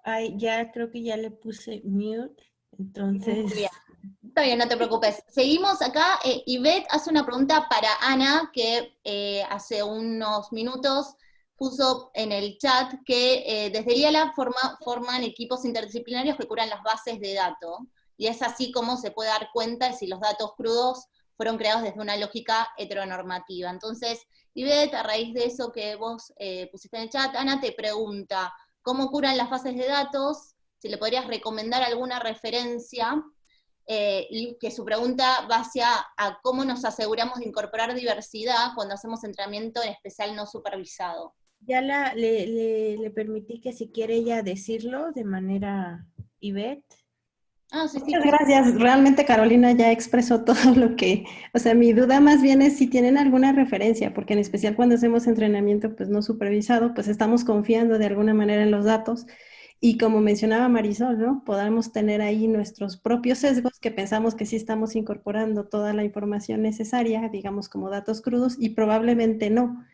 Ay, ya creo que ya le puse mute, entonces... Bien. Está bien, no te preocupes. Seguimos acá. Ivette hace una pregunta para Ana, que hace unos minutos puso en el chat que desde el IALAB forman equipos interdisciplinarios que curan las bases de datos, y es así como se puede dar cuenta de si los datos crudos fueron creados desde una lógica heteronormativa. Entonces, Ivette, a raíz de eso que vos pusiste en el chat, Ana te pregunta, ¿cómo curan las bases de datos? Si le podrías recomendar alguna referencia, y que su pregunta va hacia a cómo nos aseguramos de incorporar diversidad cuando hacemos entrenamiento en especial no supervisado. Ya le permití que si quiere ella decirlo de manera Ivette. Ah, sí, sí. Muchas gracias. Realmente Carolina ya expresó todo lo que, o sea, mi duda más bien es si tienen alguna referencia, porque en especial cuando hacemos entrenamiento pues no supervisado, pues estamos confiando de alguna manera en los datos, y como mencionaba Marisol, ¿no? Podamos tener ahí nuestros propios sesgos que pensamos que sí estamos incorporando toda la información necesaria, digamos como datos crudos, y probablemente no.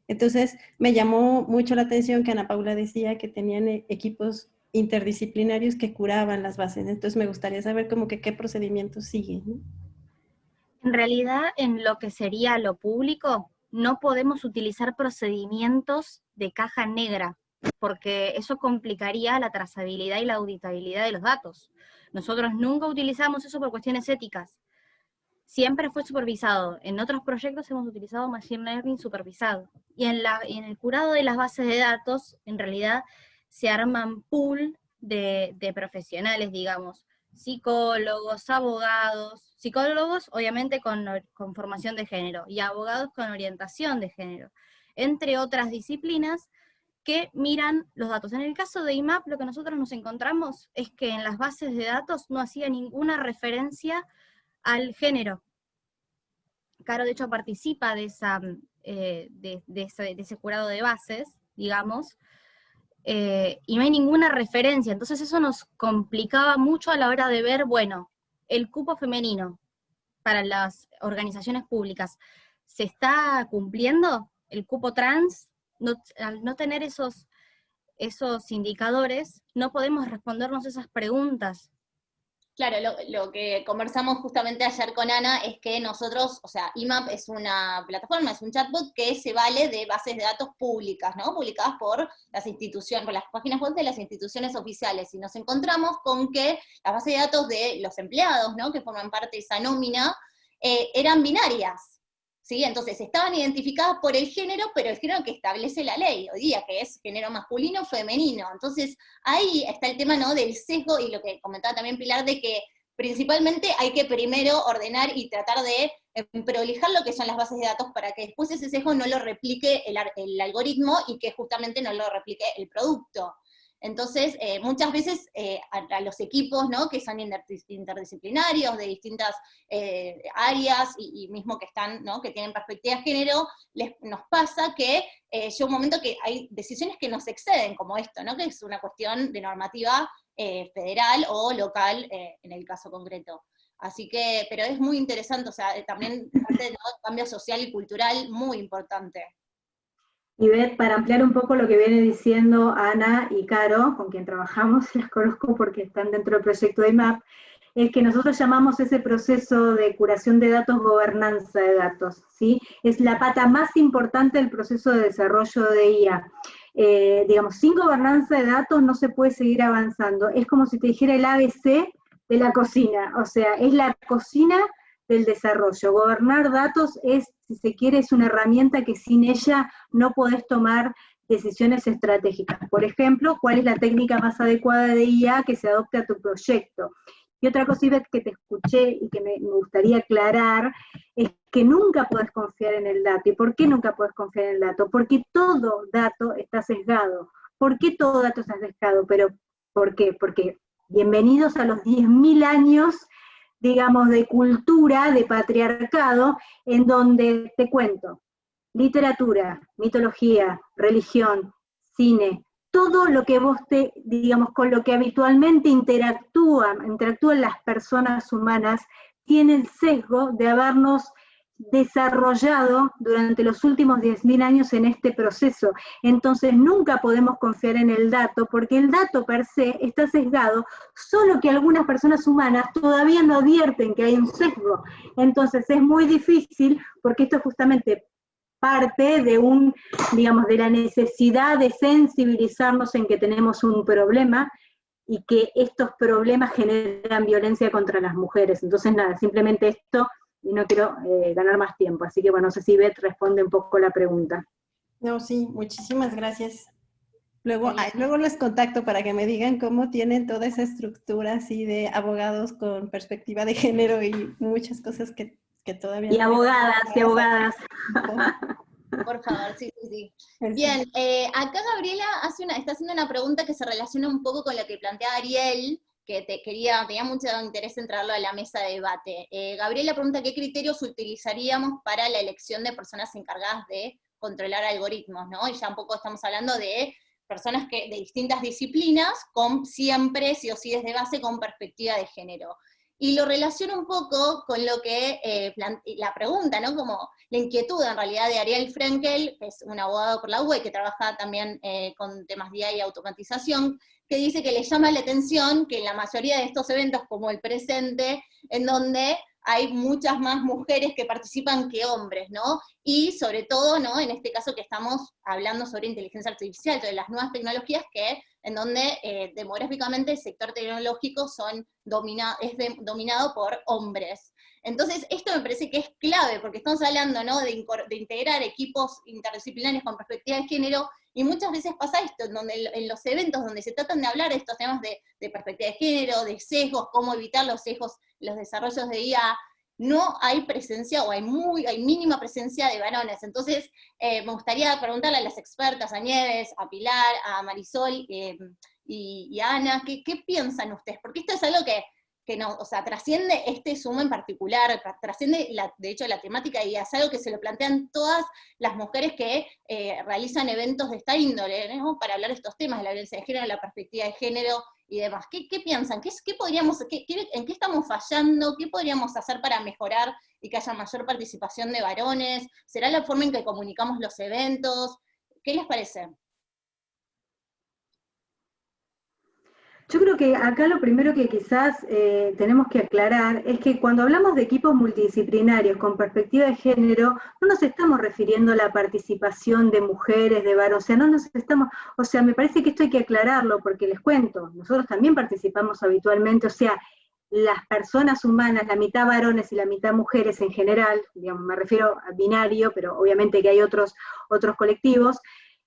Entonces me llamó mucho la atención que Ana Paula decía que tenían equipos interdisciplinarios que curaban las bases. Entonces me gustaría saber como que qué procedimientos siguen, ¿no? En realidad, en lo que sería lo público, no podemos utilizar procedimientos de caja negra, porque eso complicaría la trazabilidad y la auditabilidad de los datos. Nosotros nunca utilizamos eso por cuestiones éticas. Siempre fue supervisado. En otros proyectos hemos utilizado Machine Learning supervisado. Y en el curado de las bases de datos, en realidad, se arman pool de profesionales, digamos, psicólogos, abogados, psicólogos obviamente con formación de género, y abogados con orientación de género, entre otras disciplinas que miran los datos. En el caso de IMAP, lo que nosotros nos encontramos es que en las bases de datos no hacía ninguna referencia al género. Caro, de hecho, participa de ese curado de bases, digamos, y no hay ninguna referencia. Entonces eso nos complicaba mucho a la hora de ver, bueno, el cupo femenino para las organizaciones públicas, ¿se está cumpliendo? El cupo trans, al no tener esos indicadores, no podemos respondernos esas preguntas. Claro, lo que conversamos justamente ayer con Ana es que nosotros, o sea, IMAP es una plataforma, es un chatbot que se vale de bases de datos públicas, ¿no? Publicadas por las instituciones, por las páginas web de las instituciones oficiales, y nos encontramos con que las bases de datos de los empleados, ¿no? Que forman parte de esa nómina, eran binarias, ¿sí? Entonces estaban identificadas por el género, pero el género que establece la ley hoy día, que es género masculino o femenino. Entonces ahí está el tema, ¿no? Del sesgo, y lo que comentaba también Pilar, de que principalmente hay que primero ordenar y tratar de prolijar lo que son las bases de datos para que después ese sesgo no lo replique el algoritmo, y que justamente no lo replique el producto. Entonces, muchas veces a los equipos, ¿no? Que son interdisciplinarios de distintas áreas, y mismo que están, ¿no? Que tienen perspectiva de género, nos pasa que llega un momento que hay decisiones que nos exceden, como esto, ¿no? Que es una cuestión de normativa federal o local en el caso concreto. Así que, pero es muy interesante, o sea, también parte de cambio social y cultural muy importante. Ivette, para ampliar un poco lo que viene diciendo Ana y Caro, con quien trabajamos, las conozco porque están dentro del proyecto de IMAP, es que nosotros llamamos ese proceso de curación de datos gobernanza de datos, ¿sí? Es la pata más importante del proceso de desarrollo de IA. Digamos, sin gobernanza de datos no se puede seguir avanzando. Es como si te dijera el ABC de la cocina, o sea, es la cocina, del desarrollo. Gobernar datos es, si se quiere, es una herramienta que sin ella no podés tomar decisiones estratégicas. Por ejemplo, ¿cuál es la técnica más adecuada de IA que se adopte a tu proyecto? Y otra cosita que te escuché y que me gustaría aclarar es que nunca podés confiar en el dato. ¿Y por qué nunca podés confiar en el dato? Porque todo dato está sesgado. ¿Por qué todo dato está sesgado? Pero, ¿por qué? Porque bienvenidos a los 10.000 años, digamos, de cultura, de patriarcado, en donde, te cuento, literatura, mitología, religión, cine, todo lo que vos digamos, con lo que habitualmente interactúan las personas humanas, tiene el sesgo de habernos desarrollado durante los últimos 10.000 años en este proceso. Entonces nunca podemos confiar en el dato, porque el dato per se está sesgado, solo que algunas personas humanas todavía no advierten que hay un sesgo. Entonces es muy difícil, porque esto es justamente parte de digamos, de la necesidad de sensibilizarnos en que tenemos un problema y que estos problemas generan violencia contra las mujeres. Entonces nada, simplemente esto, y no quiero ganar más tiempo, así que bueno, no sé si Beth responde un poco la pregunta. No, sí, muchísimas gracias. Luego les contacto para que me digan cómo tienen toda esa estructura así de abogados con perspectiva de género y muchas cosas que todavía... Y no abogadas. Por favor, sí. Bien, acá Gabriela está haciendo una pregunta que se relaciona un poco con lo que plantea Ariel, que tenía mucho interés en traerlo a la mesa de debate. Gabriela pregunta qué criterios utilizaríamos para la elección de personas encargadas de controlar algoritmos, ¿no? Y ya un poco estamos hablando de personas de distintas disciplinas, siempre, sí o sí desde base, con perspectiva de género. Y lo relaciono un poco con lo que la pregunta, ¿no? Como la inquietud en realidad de Ariel Frenkel, que es un abogado por la UE, que trabaja también con temas de IA y automatización, que dice que le llama la atención que en la mayoría de estos eventos, como el presente, en donde hay muchas más mujeres que participan que hombres, ¿no? Y sobre todo, ¿no? En este caso que estamos hablando sobre inteligencia artificial, sobre las nuevas tecnologías en donde demográficamente el sector tecnológico es dominado por hombres. Entonces, esto me parece que es clave, porque estamos hablando, ¿no? de integrar equipos interdisciplinarios con perspectiva de género, y muchas veces pasa esto, en los eventos donde se tratan de hablar de estos temas de perspectiva de género, de sesgos, cómo evitar los sesgos, los desarrollos de IA, no hay presencia, o hay mínima presencia de varones. Entonces, me gustaría preguntarle a las expertas, a Nieves, a Pilar, a Marisol y a Ana, ¿qué piensan ustedes? Porque esto es algo que no, o sea, trasciende este Zoom en particular, trasciende, de hecho, la temática, y es algo que se lo plantean todas las mujeres que realizan eventos de esta índole, ¿no? Para hablar de estos temas, de la violencia de género, la perspectiva de género y demás. ¿Qué piensan? ¿En qué estamos fallando? ¿Qué podríamos hacer para mejorar y que haya mayor participación de varones? ¿Será la forma en que comunicamos los eventos? ¿Qué les parece? Yo creo que acá lo primero que quizás tenemos que aclarar es que cuando hablamos de equipos multidisciplinarios con perspectiva de género, no nos estamos refiriendo a la participación de mujeres, de varones, o sea, me parece que esto hay que aclararlo, porque les cuento, nosotros también participamos habitualmente, o sea, las personas humanas, la mitad varones y la mitad mujeres en general, digamos, me refiero a binario, pero obviamente que hay otros colectivos.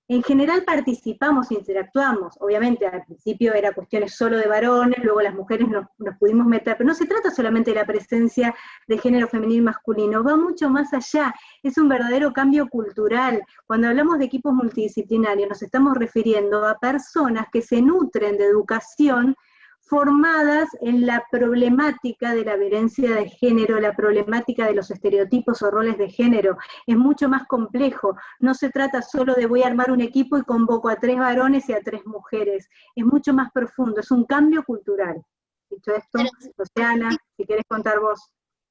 En general participamos, interactuamos, obviamente al principio era cuestiones solo de varones, luego las mujeres nos pudimos meter, pero no se trata solamente de la presencia de género femenino y masculino, va mucho más allá, es un verdadero cambio cultural. Cuando hablamos de equipos multidisciplinarios nos estamos refiriendo a personas que se nutren de educación formadas en la problemática de la violencia de género, la problemática de los estereotipos o roles de género. Es mucho más complejo, no se trata solo de voy a armar un equipo y convoco a 3 varones y a 3 mujeres, es mucho más profundo, es un cambio cultural. Dicho esto, Luciana, si querés contar vos.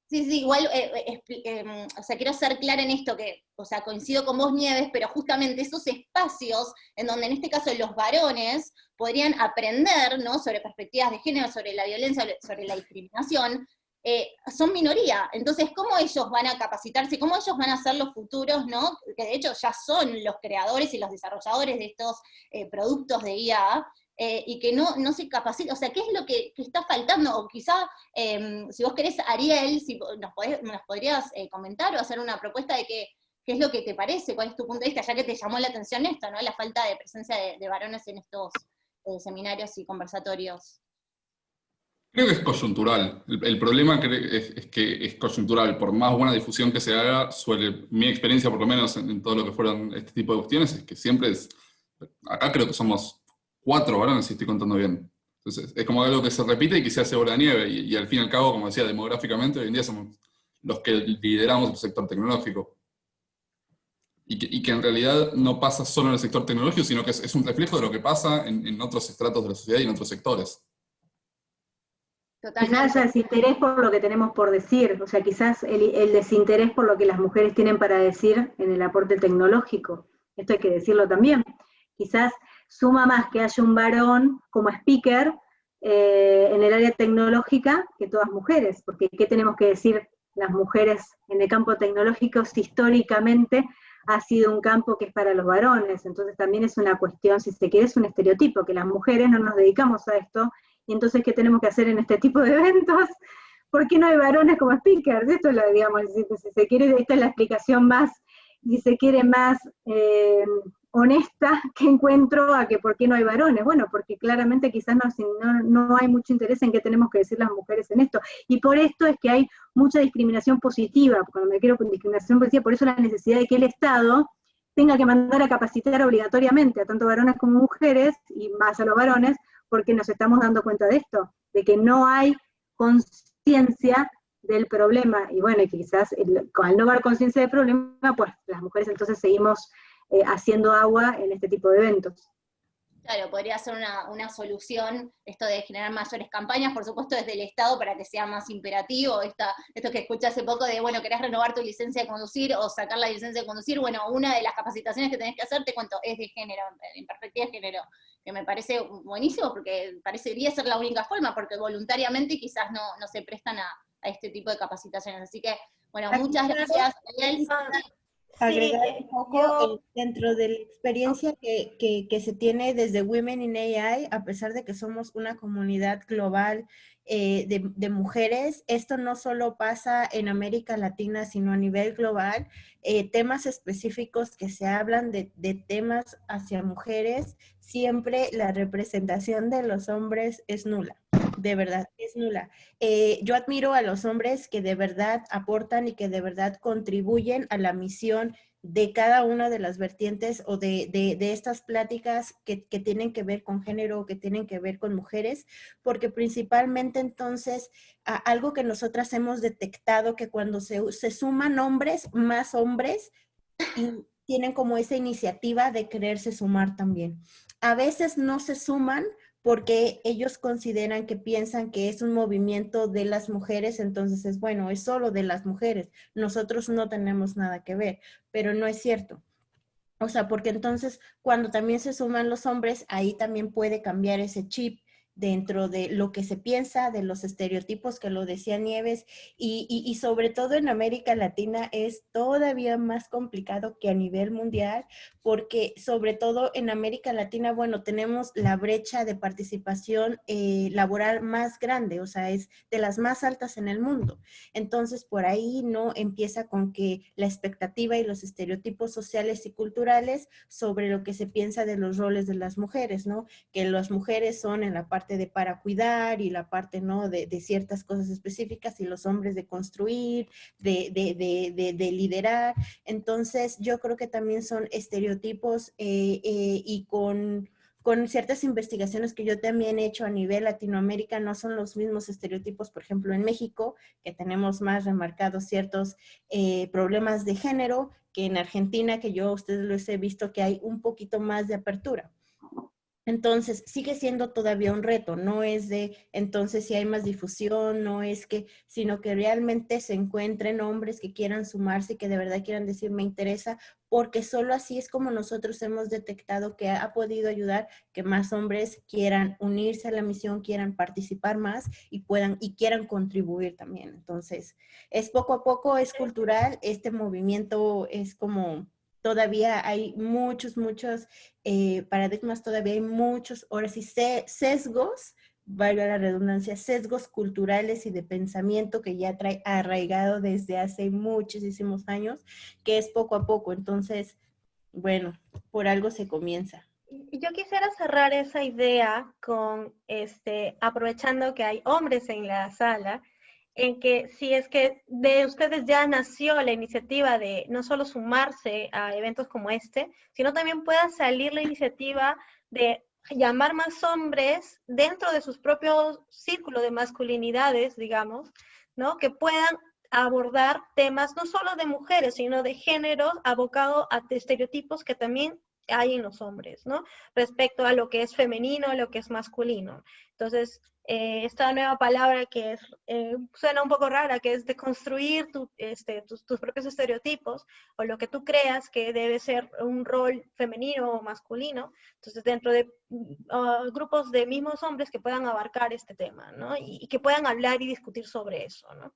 Sí, igual, o sea, quiero ser clara en esto, o sea, coincido con vos, Nieves, pero justamente esos espacios en donde en este caso los varones podrían aprender, ¿no? Sobre perspectivas de género, sobre la violencia, sobre la discriminación, son minoría. Entonces, ¿cómo ellos van a capacitarse? ¿Cómo ellos van a ser los futuros, ¿no? Que de hecho ya son los creadores y los desarrolladores de estos productos de IA. y que no se capacita, o sea, ¿qué es lo que está faltando? O quizá, si vos querés, Ariel, si nos podrías comentar o hacer una propuesta de qué es lo que te parece, cuál es tu punto de vista, ya que te llamó la atención esto, ¿no? La falta de presencia de varones en estos seminarios y conversatorios. Creo que es coyuntural. El problema es que es coyuntural. Por más buena difusión que se haga, mi experiencia por lo menos en todo lo que fueron este tipo de cuestiones, es que siempre es, acá creo que somos 4 varones, si estoy contando bien. Entonces, es como algo que se repite y que se hace bola de nieve, y al fin y al cabo, como decía, demográficamente, hoy en día somos los que lideramos el sector tecnológico. Y que en realidad no pasa solo en el sector tecnológico, sino que es un reflejo de lo que pasa en otros estratos de la sociedad y en otros sectores. Quizás el desinterés por lo que tenemos por decir, o sea, quizás el desinterés por lo que las mujeres tienen para decir en el aporte tecnológico. Esto hay que decirlo también. Quizás suma más que haya un varón como speaker en el área tecnológica que todas mujeres, porque ¿qué tenemos que decir las mujeres en el campo tecnológico si históricamente ha sido un campo que es para los varones? Entonces también es una cuestión, si se quiere, es un estereotipo, que las mujeres no nos dedicamos a esto. Y entonces, ¿qué tenemos que hacer en este tipo de eventos? ¿Por qué no hay varones como speakers? Esto es digamos, si se quiere, esta es la explicación más, si se quiere, más honesta que encuentro a que por qué no hay varones. Bueno, porque claramente quizás no hay mucho interés en qué tenemos que decir las mujeres en esto. Y por esto es que hay mucha discriminación positiva, cuando me quiero con discriminación positiva, por eso la necesidad de que el Estado tenga que mandar a capacitar obligatoriamente a tanto varones como mujeres, y más a los varones, porque nos estamos dando cuenta de esto, de que no hay conciencia del problema, y bueno, y quizás al no haber conciencia del problema, pues las mujeres entonces seguimos haciendo agua en este tipo de eventos. Claro, podría ser una solución esto de generar mayores campañas, por supuesto desde el Estado para que sea más imperativo, esto que escuché hace poco de, bueno, querés renovar tu licencia de conducir o sacar la licencia de conducir, bueno, una de las capacitaciones que tenés que hacer, te cuento, es de género, en perspectiva de género, que me parece buenísimo porque parecería ser la única forma, porque voluntariamente quizás no se prestan a este tipo de capacitaciones. Así que, bueno, muchas gracias, Ariel. Agregar Sí, un poco dentro de la experiencia que se tiene desde Women in AI, a pesar de que somos una comunidad global de mujeres, esto no solo pasa en América Latina, sino a nivel global, temas específicos que se hablan de temas hacia mujeres, siempre la representación de los hombres es nula. De verdad, es nula. Yo admiro a los hombres que de verdad aportan y que de verdad contribuyen a la misión de cada una de las vertientes o de estas pláticas que tienen que ver con género o que tienen que ver con mujeres, porque principalmente entonces algo que nosotras hemos detectado que cuando se suman hombres, más hombres, y tienen como esa iniciativa de quererse sumar también. A veces no se suman porque ellos consideran que piensan que es un movimiento de las mujeres, entonces es bueno, es solo de las mujeres, nosotros no tenemos nada que ver, pero no es cierto. O sea, porque entonces cuando también se suman los hombres, ahí también puede cambiar ese chip dentro de lo que se piensa, de los estereotipos que lo decía Nieves, y sobre todo en América Latina es todavía más complicado que a nivel mundial, porque sobre todo en América Latina, bueno, tenemos la brecha de participación laboral más grande, o sea, es de las más altas en el mundo. Entonces, por ahí no empieza con que la expectativa y los estereotipos sociales y culturales sobre lo que se piensa de los roles de las mujeres, ¿no? Que las mujeres son en la parte de para cuidar y la parte, ¿no? de ciertas cosas específicas y los hombres de construir, de liderar. Entonces, yo creo que también son estereotipos y con ciertas investigaciones que yo también he hecho a nivel Latinoamérica, no son los mismos estereotipos, por ejemplo, en México, que tenemos más remarcados ciertos problemas de género, que en Argentina, que yo a ustedes los he visto que hay un poquito más de apertura. Entonces, sigue siendo todavía un reto, no es de, entonces si hay más difusión, no es que, sino que realmente se encuentren hombres que quieran sumarse y que de verdad quieran decir, me interesa, porque solo así es como nosotros hemos detectado que ha podido ayudar que más hombres quieran unirse a la misión, quieran participar más y quieran contribuir también. Entonces, es poco a poco, es cultural, este movimiento es como todavía hay muchos paradigmas, todavía hay muchos, ahora sí, sesgos, valga la redundancia, sesgos culturales y de pensamiento que ya trae arraigado desde hace muchísimos años, que es poco a poco. Entonces, bueno, por algo se comienza. Yo quisiera cerrar esa idea con, aprovechando que hay hombres en la sala, en que si es que de ustedes ya nació la iniciativa de no solo sumarse a eventos como este, sino también pueda salir la iniciativa de llamar más hombres dentro de sus propios círculos de masculinidades, digamos, ¿no? Que puedan abordar temas no solo de mujeres, sino de géneros abocados a estereotipos que también hay en los hombres, ¿no? Respecto a lo que es femenino, a lo que es masculino. Entonces, esta nueva palabra que suena un poco rara, que es deconstruir tus propios estereotipos, o lo que tú creas que debe ser un rol femenino o masculino, entonces dentro de grupos de mismos hombres que puedan abarcar este tema, ¿no? Y que puedan hablar y discutir sobre eso, ¿no?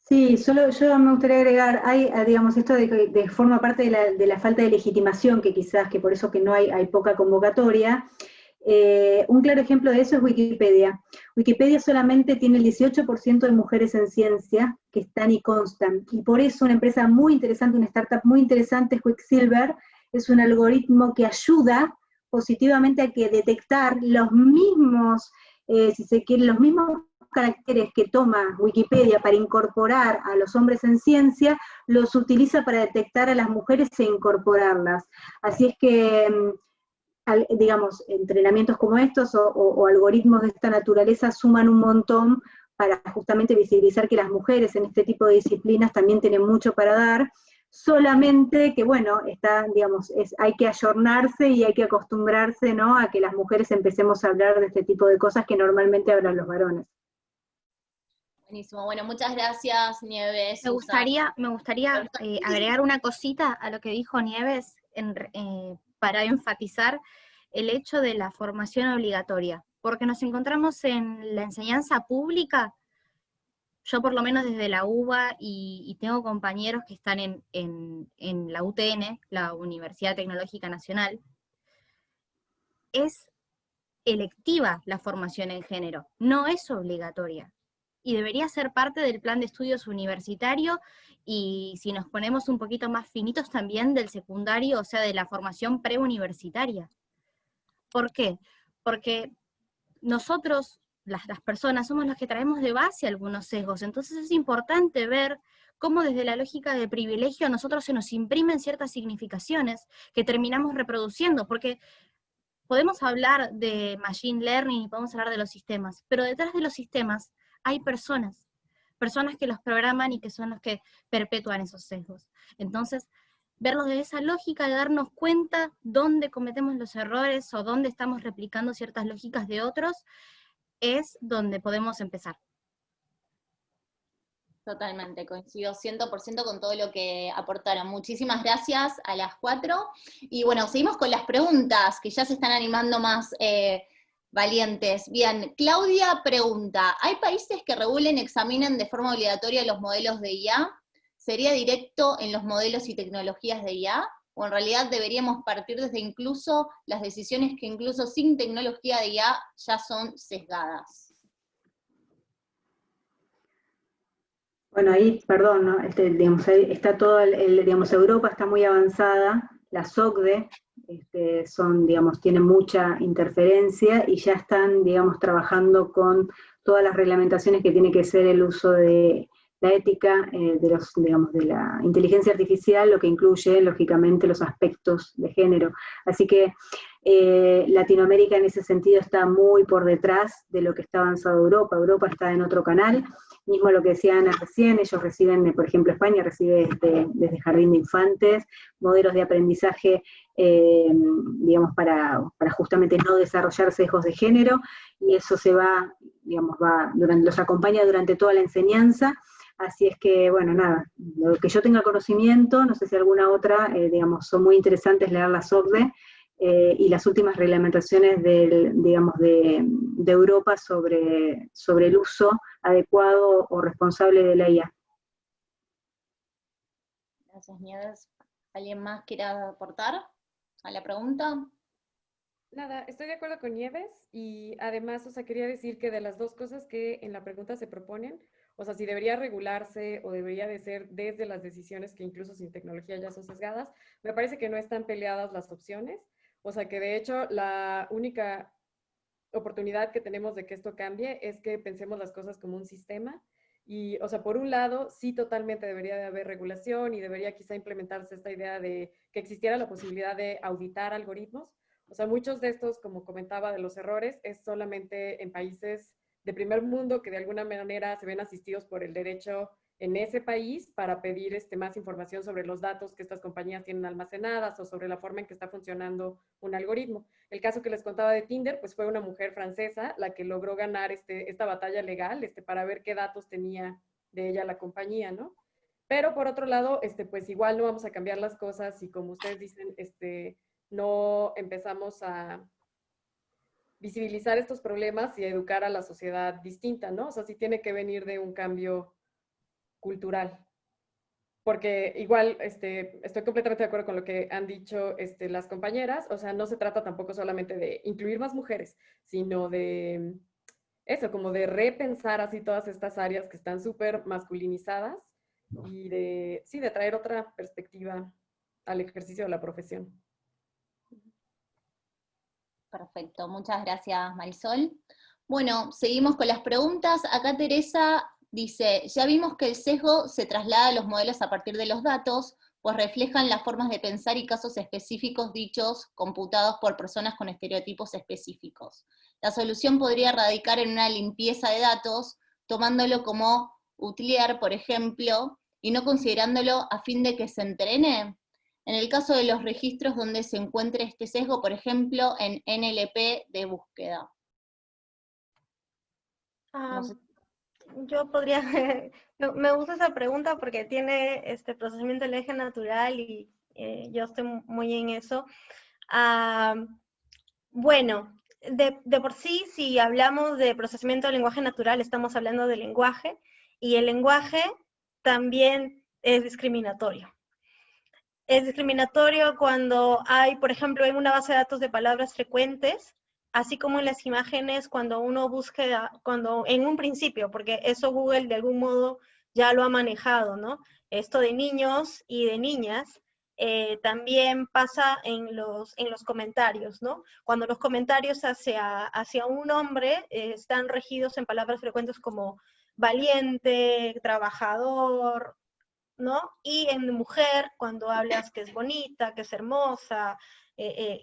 Sí, solo yo me gustaría agregar, hay, digamos, esto de forma parte de la falta de legitimación, que quizás, que por eso que no hay poca convocatoria. Un claro ejemplo de eso es Wikipedia. Wikipedia solamente tiene el 18% de mujeres en ciencia que están y constan, y por eso una empresa muy interesante, una startup muy interesante es Quicksilver, es un algoritmo que ayuda positivamente a que detectar los mismos, si se quiere, los mismos caracteres que toma Wikipedia para incorporar a los hombres en ciencia, los utiliza para detectar a las mujeres e incorporarlas. Así es que, digamos, entrenamientos como estos o algoritmos de esta naturaleza suman un montón para justamente visibilizar que las mujeres en este tipo de disciplinas también tienen mucho para dar, solamente que, bueno, digamos, hay que ayornarse y hay que acostumbrarse, ¿no?, a que las mujeres empecemos a hablar de este tipo de cosas que normalmente hablan los varones. Buenísimo, bueno, muchas gracias, Nieves. Me gustaría agregar una cosita a lo que dijo Nieves para enfatizar el hecho de la formación obligatoria, porque nos encontramos en la enseñanza pública, yo por lo menos desde la UBA, y tengo compañeros que están en la UTN, la Universidad Tecnológica Nacional, es electiva la formación en género, no es obligatoria. Y debería ser parte del plan de estudios universitario, y si nos ponemos un poquito más finitos también del secundario, o sea, de la formación preuniversitaria. ¿Por qué? Porque nosotros, las personas, somos los que traemos de base algunos sesgos, entonces es importante ver cómo desde la lógica de privilegio a nosotros se nos imprimen ciertas significaciones que terminamos reproduciendo, porque podemos hablar de machine learning y podemos hablar de los sistemas, pero detrás de los sistemas hay personas que los programan y que son los que perpetúan esos sesgos. Entonces, verlos de esa lógica de darnos cuenta dónde cometemos los errores o dónde estamos replicando ciertas lógicas de otros, es donde podemos empezar. Totalmente, coincido 100% con todo lo que aportaron. Muchísimas gracias a las 4. Y bueno, seguimos con las preguntas, que ya se están animando más valientes. Bien, Claudia pregunta, ¿hay países que regulen, examinen de forma obligatoria los modelos de IA? ¿Sería directo en los modelos y tecnologías de IA? ¿O en realidad deberíamos partir desde incluso las decisiones que incluso sin tecnología de IA ya son sesgadas? Bueno, ahí, perdón, ¿no? Digamos, ahí está todo, digamos, Europa está muy avanzada, la SOCDE, digamos, tienen mucha interferencia y ya están, digamos, trabajando con todas las reglamentaciones que tiene que ser el uso de la ética digamos, de la inteligencia artificial, lo que incluye, lógicamente, los aspectos de género. Así que Latinoamérica en ese sentido está muy por detrás de lo que está avanzado Europa. Europa está en otro canal, mismo lo que decía Ana recién, ellos reciben, por ejemplo, España recibe desde jardín de infantes, modelos de aprendizaje, digamos, para justamente no desarrollar sesgos de género, y eso se va, digamos, los acompaña durante toda la enseñanza. Así es que, bueno, nada, lo que yo tenga conocimiento, no sé si alguna otra, digamos, son muy interesantes leer la SOCDE y las últimas reglamentaciones digamos, de Europa sobre el uso adecuado o responsable de la IA. Gracias, Nieves. ¿Alguien más quiera aportar a la pregunta? Nada, estoy de acuerdo con Nieves y además, o sea, quería decir que de las dos cosas que en la pregunta se proponen, o sea, si debería regularse o debería de ser desde las decisiones que incluso sin tecnología ya son sesgadas, me parece que no están peleadas las opciones, o sea, que de hecho la única oportunidad que tenemos de que esto cambie es que pensemos las cosas como un sistema y, o sea, por un lado, sí totalmente debería de haber regulación y debería quizá implementarse esta idea de que existiera la posibilidad de auditar algoritmos. O sea, muchos de estos, como comentaba, de los errores es solamente en países de primer mundo que de alguna manera se ven asistidos por el derecho en ese país para pedir más información sobre los datos que estas compañías tienen almacenadas o sobre la forma en que está funcionando un algoritmo. El caso que les contaba de Tinder, pues fue una mujer francesa la que logró ganar esta batalla legal para ver qué datos tenía de ella la compañía, ¿no? Pero por otro lado, pues igual no vamos a cambiar las cosas y como ustedes dicen, no empezamos a visibilizar estos problemas y a educar a la sociedad distinta, ¿no? O sea, sí tiene que venir de un cambio cultural. Porque igual estoy completamente de acuerdo con lo que han dicho las compañeras, o sea, no se trata tampoco solamente de incluir más mujeres, sino de eso, como de repensar así todas estas áreas que están súper masculinizadas y sí, de traer otra perspectiva al ejercicio de la profesión. Perfecto, muchas gracias, Marisol. Bueno, seguimos con las preguntas. Acá Teresa dice, ya vimos que el sesgo se traslada a los modelos a partir de los datos, pues reflejan las formas de pensar y casos específicos dichos, computados por personas con estereotipos específicos. La solución podría radicar en una limpieza de datos, tomándolo como utilier, por ejemplo, y no considerándolo a fin de que se entrene. En el caso de los registros donde se encuentre este sesgo, por ejemplo, en NLP de búsqueda. No sé. Yo podría, me gusta esa pregunta porque tiene este procesamiento del eje natural y yo estoy muy en eso. Bueno, de por sí, si hablamos de procesamiento del lenguaje natural, estamos hablando del lenguaje, y el lenguaje también es discriminatorio. Es discriminatorio cuando hay, por ejemplo, en una base de datos de palabras frecuentes, así como en las imágenes cuando uno busca, cuando en un principio, porque eso Google de algún modo ya lo ha manejado, ¿no? Esto de niños y de niñas, también pasa en los comentarios, ¿no? Cuando los comentarios hacia un hombre están regidos en palabras frecuentes como valiente, trabajador, ¿no? Y en mujer, cuando hablas que es bonita, que es hermosa,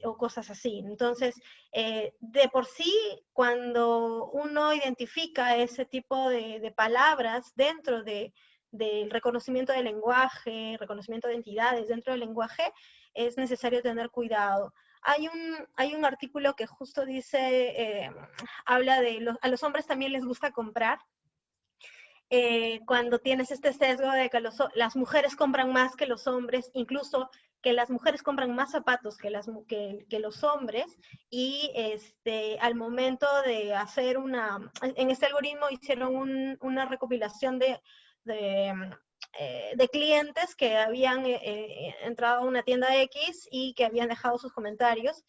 o cosas así. Entonces, de por sí, cuando uno identifica ese tipo de palabras dentro del reconocimiento del lenguaje, reconocimiento de entidades dentro del lenguaje, es necesario tener cuidado. Hay un artículo que justo dice, habla de, a los hombres también les gusta comprar, cuando tienes este sesgo de que las mujeres compran más que los hombres, incluso que las mujeres compran más zapatos que los hombres, y al momento de hacer en este algoritmo hicieron una recopilación de clientes que habían entrado a una tienda X y que habían dejado sus comentarios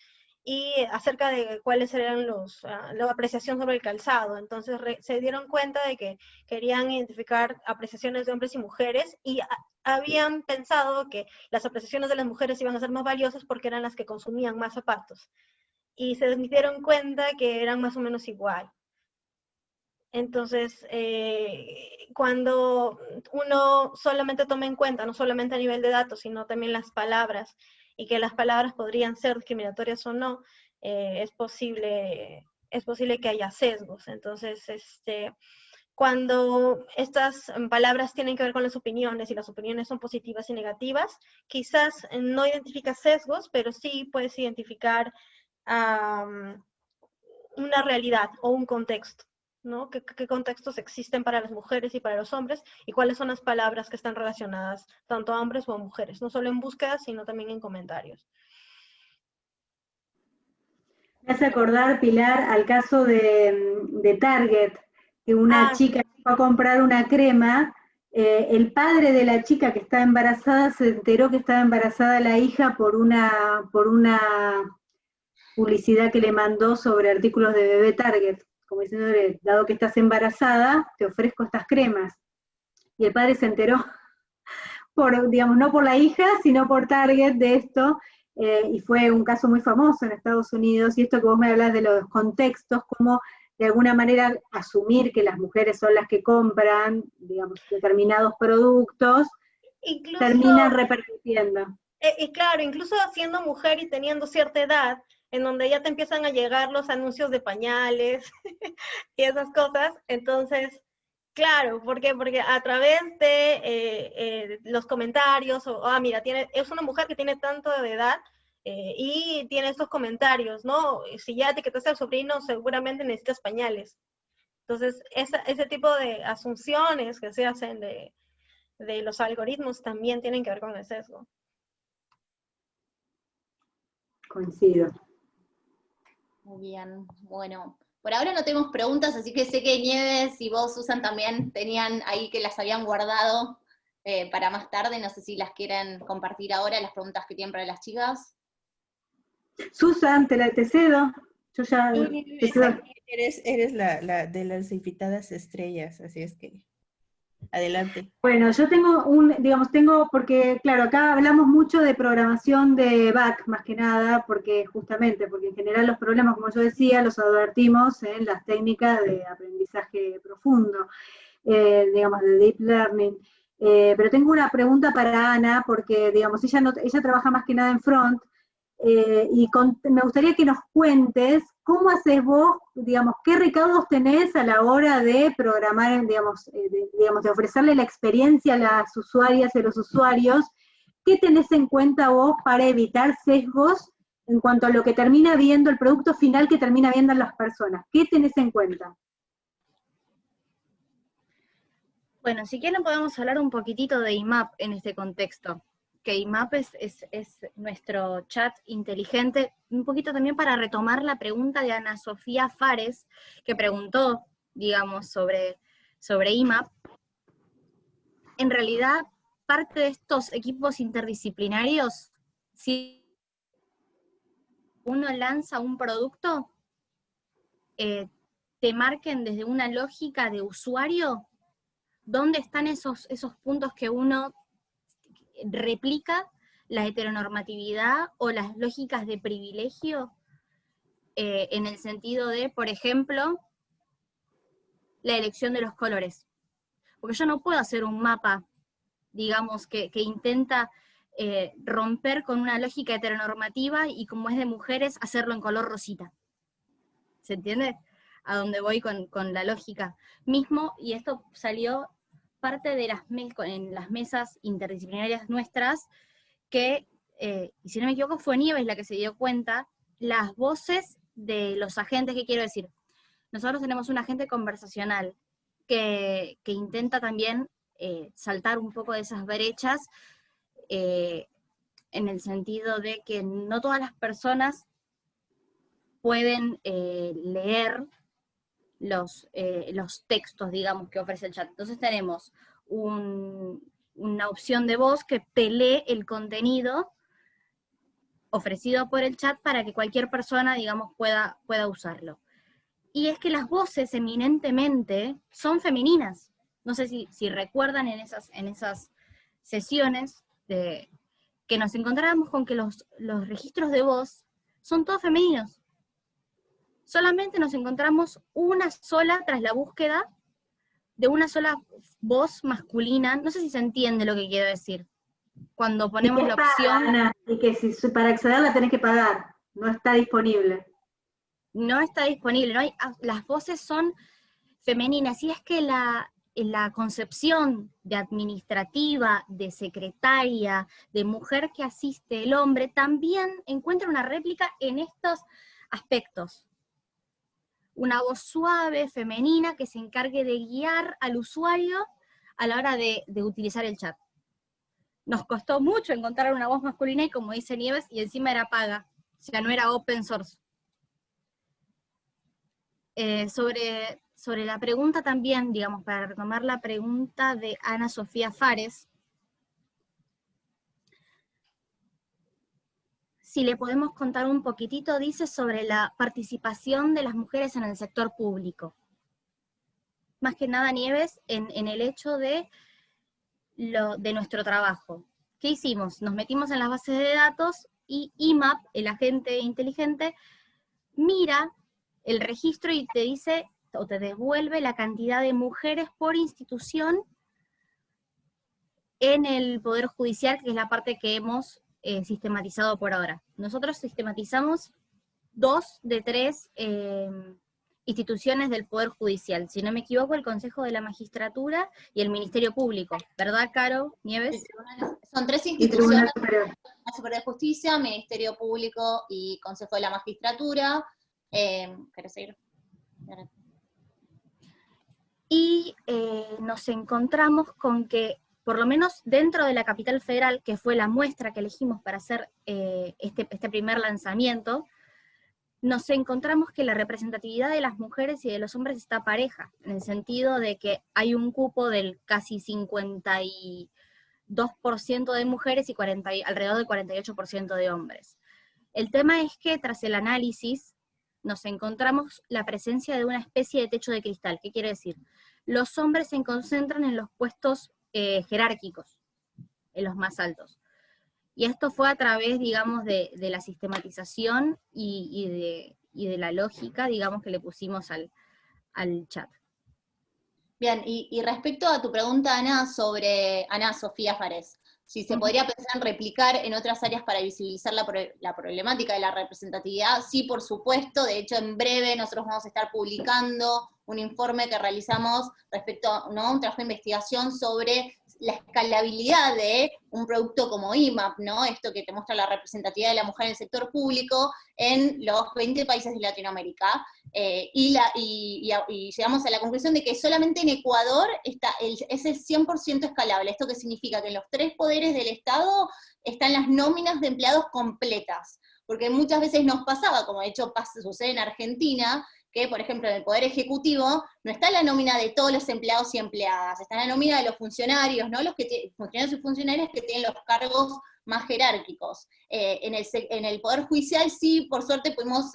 y acerca de cuáles eran la apreciación sobre el calzado. Entonces se dieron cuenta de que querían identificar apreciaciones de hombres y mujeres, y habían pensado que las apreciaciones de las mujeres iban a ser más valiosas porque eran las que consumían más zapatos. Y se dieron cuenta que eran más o menos igual. Entonces, cuando uno solamente toma en cuenta, no solamente a nivel de datos, sino también las palabras, y que las palabras podrían ser discriminatorias o no, es posible que haya sesgos. Entonces, cuando estas palabras tienen que ver con las opiniones, y las opiniones son positivas y negativas, quizás no identificas sesgos, pero sí puedes identificar una realidad o un contexto, ¿no? ¿Qué contextos existen para las mujeres y para los hombres? Y cuáles son las palabras que están relacionadas tanto a hombres o a mujeres, no solo en búsquedas, sino también en comentarios. Me hace acordar, Pilar, al caso de Target, que una chica fue a comprar una crema el padre de la chica que estaba embarazada se enteró que estaba embarazada la hija por una publicidad que le mandó sobre artículos de bebé Target, como diciéndole, dado que estás embarazada, te ofrezco estas cremas. Y el padre se enteró, digamos, no por la hija, sino por Target de esto, y fue un caso muy famoso en Estados Unidos, y esto que vos me hablas de los contextos, como de alguna manera asumir que las mujeres son las que compran, digamos, determinados productos, Incluso, terminan repercutiendo. y claro, incluso siendo mujer y teniendo cierta edad, en donde ya te empiezan a llegar los anuncios de pañales y esas cosas, entonces, claro, ¿por qué? Porque a través de los comentarios, mira, es una mujer que tiene tanto de edad, y tiene estos comentarios, ¿no? Si ya etiquetaste al sobrino, seguramente necesitas pañales. Entonces, ese tipo de asunciones que se hacen de los algoritmos también tienen que ver con el sesgo. Coincido. Muy bien, bueno. Por ahora no tenemos preguntas, así que sé que Nieves y vos, Susan, también tenían ahí que las habían guardado para más tarde. No sé si las quieren compartir ahora, las preguntas que tienen para las chicas. Susan, te cedo. Yo ya te cedo. Eres la de las invitadas estrellas, así es que adelante. Bueno, yo tengo, porque claro, acá hablamos mucho de programación de back, más que nada, porque en general los problemas, como yo decía, los advertimos en las técnicas de aprendizaje profundo, digamos, de deep learning. Pero tengo una pregunta para Ana, porque, digamos, ella trabaja más que nada en front, me gustaría que nos cuentes cómo haces vos, digamos, qué recaudos tenés a la hora de programar, digamos, de ofrecerle la experiencia a las usuarias y a los usuarios, qué tenés en cuenta vos para evitar sesgos en cuanto a lo que termina viendo, el producto final que termina viendo las personas. ¿Qué tenés en cuenta? Bueno, si quieren podemos hablar un poquitito de IMAP en este contexto. Que IMAP es nuestro chat inteligente, un poquito también para retomar la pregunta de Ana Sofía Fares, que preguntó, digamos, sobre IMAP. En realidad, parte de estos equipos interdisciplinarios, si uno lanza un producto, te marquen desde una lógica de usuario, dónde están esos puntos que uno replica la heteronormatividad o las lógicas de privilegio, en el sentido de, por ejemplo, la elección de los colores. Porque yo no puedo hacer un mapa, digamos, que intenta romper con una lógica heteronormativa y como es de mujeres, hacerlo en color rosita. ¿Se entiende? A dónde voy con la lógica. Mismo, y esto salió parte de en las mesas interdisciplinarias nuestras, que, y si no me equivoco, fue Nieves la que se dio cuenta, las voces de los agentes, ¿qué quiero decir? Nosotros tenemos un agente conversacional que intenta también saltar un poco de esas brechas, en el sentido de que no todas las personas pueden leer los textos, digamos, que ofrece el chat. Entonces tenemos una opción de voz que te lee el contenido ofrecido por el chat para que cualquier persona, digamos, pueda usarlo. Y es que las voces eminentemente son femeninas. No sé si recuerdan en esas sesiones que nos encontrábamos con que los registros de voz son todos femeninos. Solamente nos encontramos una sola, tras la búsqueda, de una sola voz masculina. No sé si se entiende lo que quiero decir. Cuando ponemos la opción... Ana, y que si para accederla tenés que pagar, no está disponible. No está disponible, las voces son femeninas, y es que la concepción de administrativa, de secretaria, de mujer que asiste el hombre, también encuentra una réplica en estos aspectos. Una voz suave, femenina, que se encargue de guiar al usuario a la hora de utilizar el chat. Nos costó mucho encontrar una voz masculina, y como dice Nieves, y encima era paga, o sea, no era open source. Sobre la pregunta también, digamos, para retomar la pregunta de Ana Sofía Fares, si le podemos contar un poquitito, dice sobre la participación de las mujeres en el sector público. Más que nada, Nieves, en el hecho de nuestro trabajo. ¿Qué hicimos? Nos metimos en las bases de datos y IMAP, el agente inteligente, mira el registro y te dice, o te devuelve la cantidad de mujeres por institución en el Poder Judicial, que es la parte que hemos sistematizado por ahora. Nosotros sistematizamos 2 de 3 instituciones del Poder Judicial. Si no me equivoco, el Consejo de la Magistratura y el Ministerio Público. ¿Verdad, Caro Nieves? Son 3 instituciones: la Superior de Justicia, Ministerio Público y Consejo de la Magistratura. ¿Querés seguir? Y nos encontramos con que, por lo menos dentro de la capital federal, que fue la muestra que elegimos para hacer este primer lanzamiento, nos encontramos que la representatividad de las mujeres y de los hombres está pareja, en el sentido de que hay un cupo del casi 52% de mujeres y alrededor del 48% de hombres. El tema es que tras el análisis nos encontramos la presencia de una especie de techo de cristal. ¿Qué quiere decir? Los hombres se concentran en los puestos jerárquicos, en los más altos. Y esto fue a través, digamos, de la sistematización y de la lógica, digamos, que le pusimos al chat. Bien, y respecto a tu pregunta, Ana, sobre Ana Sofía Fares, si se podría pensar en replicar en otras áreas para visibilizar la problemática de la representatividad, sí, por supuesto. De hecho, en breve nosotros vamos a estar publicando un informe que realizamos respecto a un trabajo de investigación sobre la escalabilidad de un producto como IMAP, ¿no? Esto que te muestra la representatividad de la mujer en el sector público en los 20 países de Latinoamérica, y llegamos a la conclusión de que solamente en Ecuador es el 100% escalable. ¿Esto qué significa? Que en los 3 poderes del Estado están las nóminas de empleados completas, porque muchas veces nos pasaba, como de hecho sucede en Argentina, que, por ejemplo, en el Poder Ejecutivo no está la nómina de todos los empleados y empleadas, está la nómina de los funcionarios, ¿no? Funcionarios y funcionarias que tienen los cargos más jerárquicos. En el Poder Judicial sí, por suerte, pudimos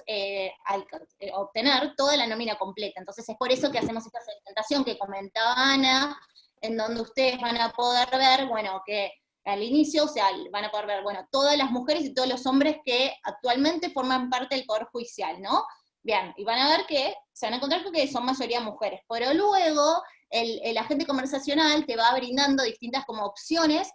obtener toda la nómina completa. Entonces es por eso que hacemos esta segmentación que comentaba Ana, en donde ustedes van a poder ver, bueno, que al inicio, o sea, van a poder ver, bueno, todas las mujeres y todos los hombres que actualmente forman parte del Poder Judicial, ¿no? Bien, y van a ver que se van a encontrar que son mayoría mujeres, pero luego el agente conversacional te va brindando distintas como opciones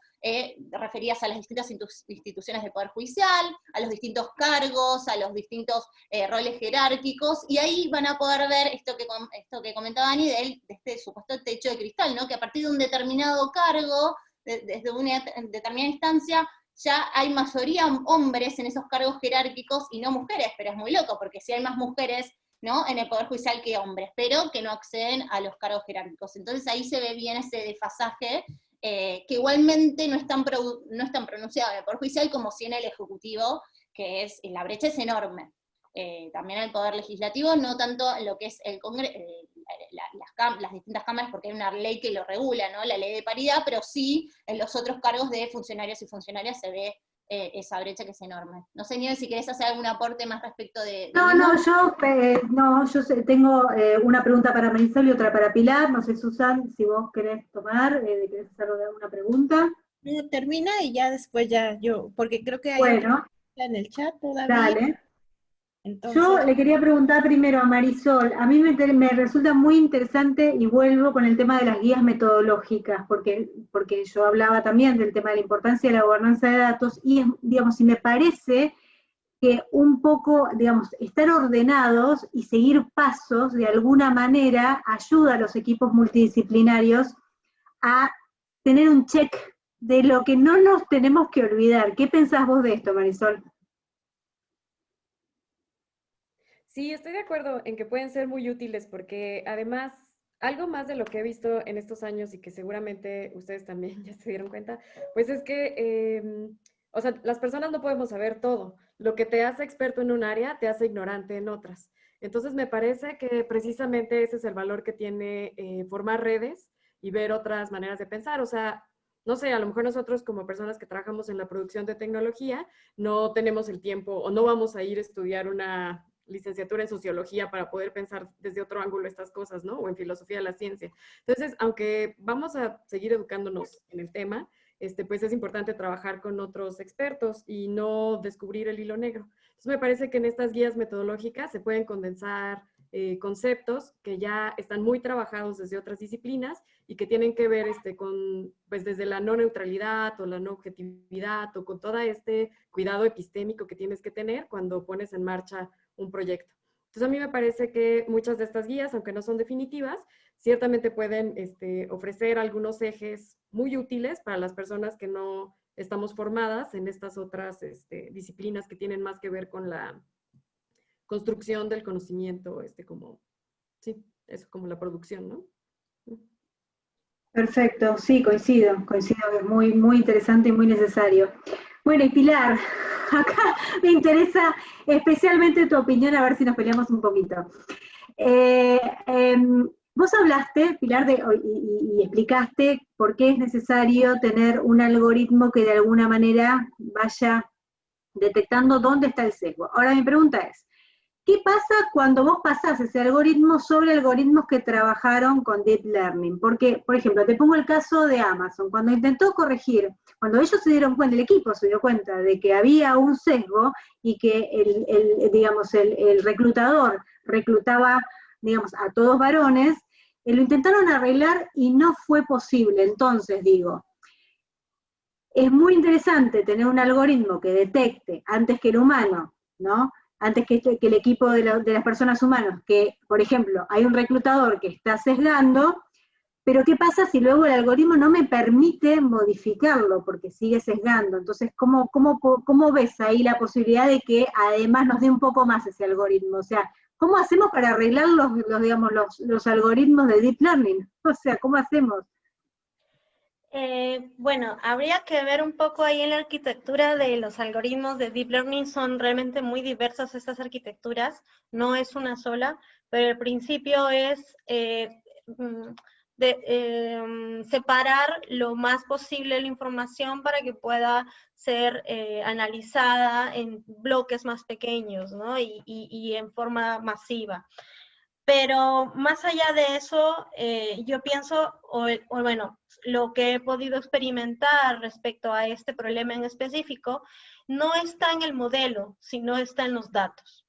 referidas a las distintas instituciones del Poder Judicial, a los distintos cargos, a los distintos roles jerárquicos, y ahí van a poder ver esto que comentaba Dani de este supuesto techo de cristal, ¿no? Que a partir de un determinado cargo, desde una determinada instancia, ya hay mayoría hombres en esos cargos jerárquicos y no mujeres, pero es muy loco, porque sí hay más mujeres, ¿no?, en el Poder Judicial que hombres, pero que no acceden a los cargos jerárquicos. Entonces ahí se ve bien ese desfasaje, que igualmente no es tan pronunciado en el Poder Judicial como si en el Ejecutivo, que la brecha es enorme. También el Poder Legislativo, no tanto en lo que es el Congreso, las distintas cámaras, porque hay una ley que lo regula, ¿no?, la ley de paridad, pero sí en los otros cargos de funcionarios y funcionarias se ve esa brecha que es enorme. No sé, Nieves, si querés hacer algún aporte más respecto de... Yo tengo una pregunta para Marisol y otra para Pilar. No sé, Susan, si vos querés querés hacer alguna pregunta. Termina y ya después yo, porque creo que hay otra en el chat todavía. Dale. Entonces, yo le quería preguntar primero a Marisol. A mí me resulta muy interesante, y vuelvo con el tema de las guías metodológicas, porque yo hablaba también del tema de la importancia de la gobernanza de datos, y digamos, y me parece que un poco, digamos, estar ordenados y seguir pasos de alguna manera ayuda a los equipos multidisciplinarios a tener un check de lo que no nos tenemos que olvidar. ¿Qué pensás vos de esto, Marisol? Sí, estoy de acuerdo en que pueden ser muy útiles, porque además, algo más de lo que he visto en estos años y que seguramente ustedes también ya se dieron cuenta, pues es que, o sea, las personas no podemos saber todo. Lo que te hace experto en un área te hace ignorante en otras. Entonces me parece que precisamente ese es el valor que tiene formar redes y ver otras maneras de pensar. O sea, no sé, a lo mejor nosotros como personas que trabajamos en la producción de tecnología no tenemos el tiempo o no vamos a ir a estudiar una licenciatura en sociología para poder pensar desde otro ángulo estas cosas, ¿no? O en filosofía de la ciencia. Entonces, aunque vamos a seguir educándonos en el tema, pues es importante trabajar con otros expertos y no descubrir el hilo negro. Entonces, me parece que en estas guías metodológicas se pueden condensar conceptos que ya están muy trabajados desde otras disciplinas y que tienen que ver con, pues desde la no neutralidad o la no objetividad o con todo este cuidado epistémico que tienes que tener cuando pones en marcha un proyecto. Entonces a mí me parece que muchas de estas guías, aunque no son definitivas, ciertamente pueden ofrecer algunos ejes muy útiles para las personas que no estamos formadas en estas otras disciplinas que tienen más que ver con la construcción del conocimiento, como, sí, eso, como la producción, ¿no? Perfecto, sí, coincido, es muy, muy interesante y muy necesario. Bueno, y Pilar, acá me interesa especialmente tu opinión, a ver si nos peleamos un poquito. Vos hablaste, Pilar, y explicaste por qué es necesario tener un algoritmo que de alguna manera vaya detectando dónde está el sesgo. Ahora mi pregunta es, ¿qué pasa cuando vos pasás ese algoritmo sobre algoritmos que trabajaron con Deep Learning? Porque, por ejemplo, te pongo el caso de Amazon. Cuando intentó corregir, cuando ellos se dieron cuenta, el equipo se dio cuenta de que había un sesgo y que el reclutador reclutaba, digamos, a todos varones, lo intentaron arreglar y no fue posible. Entonces, digo, es muy interesante tener un algoritmo que detecte antes que el humano, ¿no? Antes que el equipo de las personas humanas, que, por ejemplo, hay un reclutador que está sesgando, pero ¿qué pasa si luego el algoritmo no me permite modificarlo porque sigue sesgando? Entonces, ¿cómo ves ahí la posibilidad de que además nos dé un poco más ese algoritmo? O sea, ¿cómo hacemos para arreglar los algoritmos de Deep Learning? O sea, ¿cómo hacemos? Bueno, habría que ver un poco ahí en la arquitectura de los algoritmos de Deep Learning. Son realmente muy diversas estas arquitecturas, no es una sola, pero el principio es separar lo más posible la información para que pueda ser analizada en bloques más pequeños, ¿no? y en forma masiva. Pero más allá de eso, yo pienso, bueno, lo que he podido experimentar respecto a este problema en específico, no está en el modelo, sino está en los datos.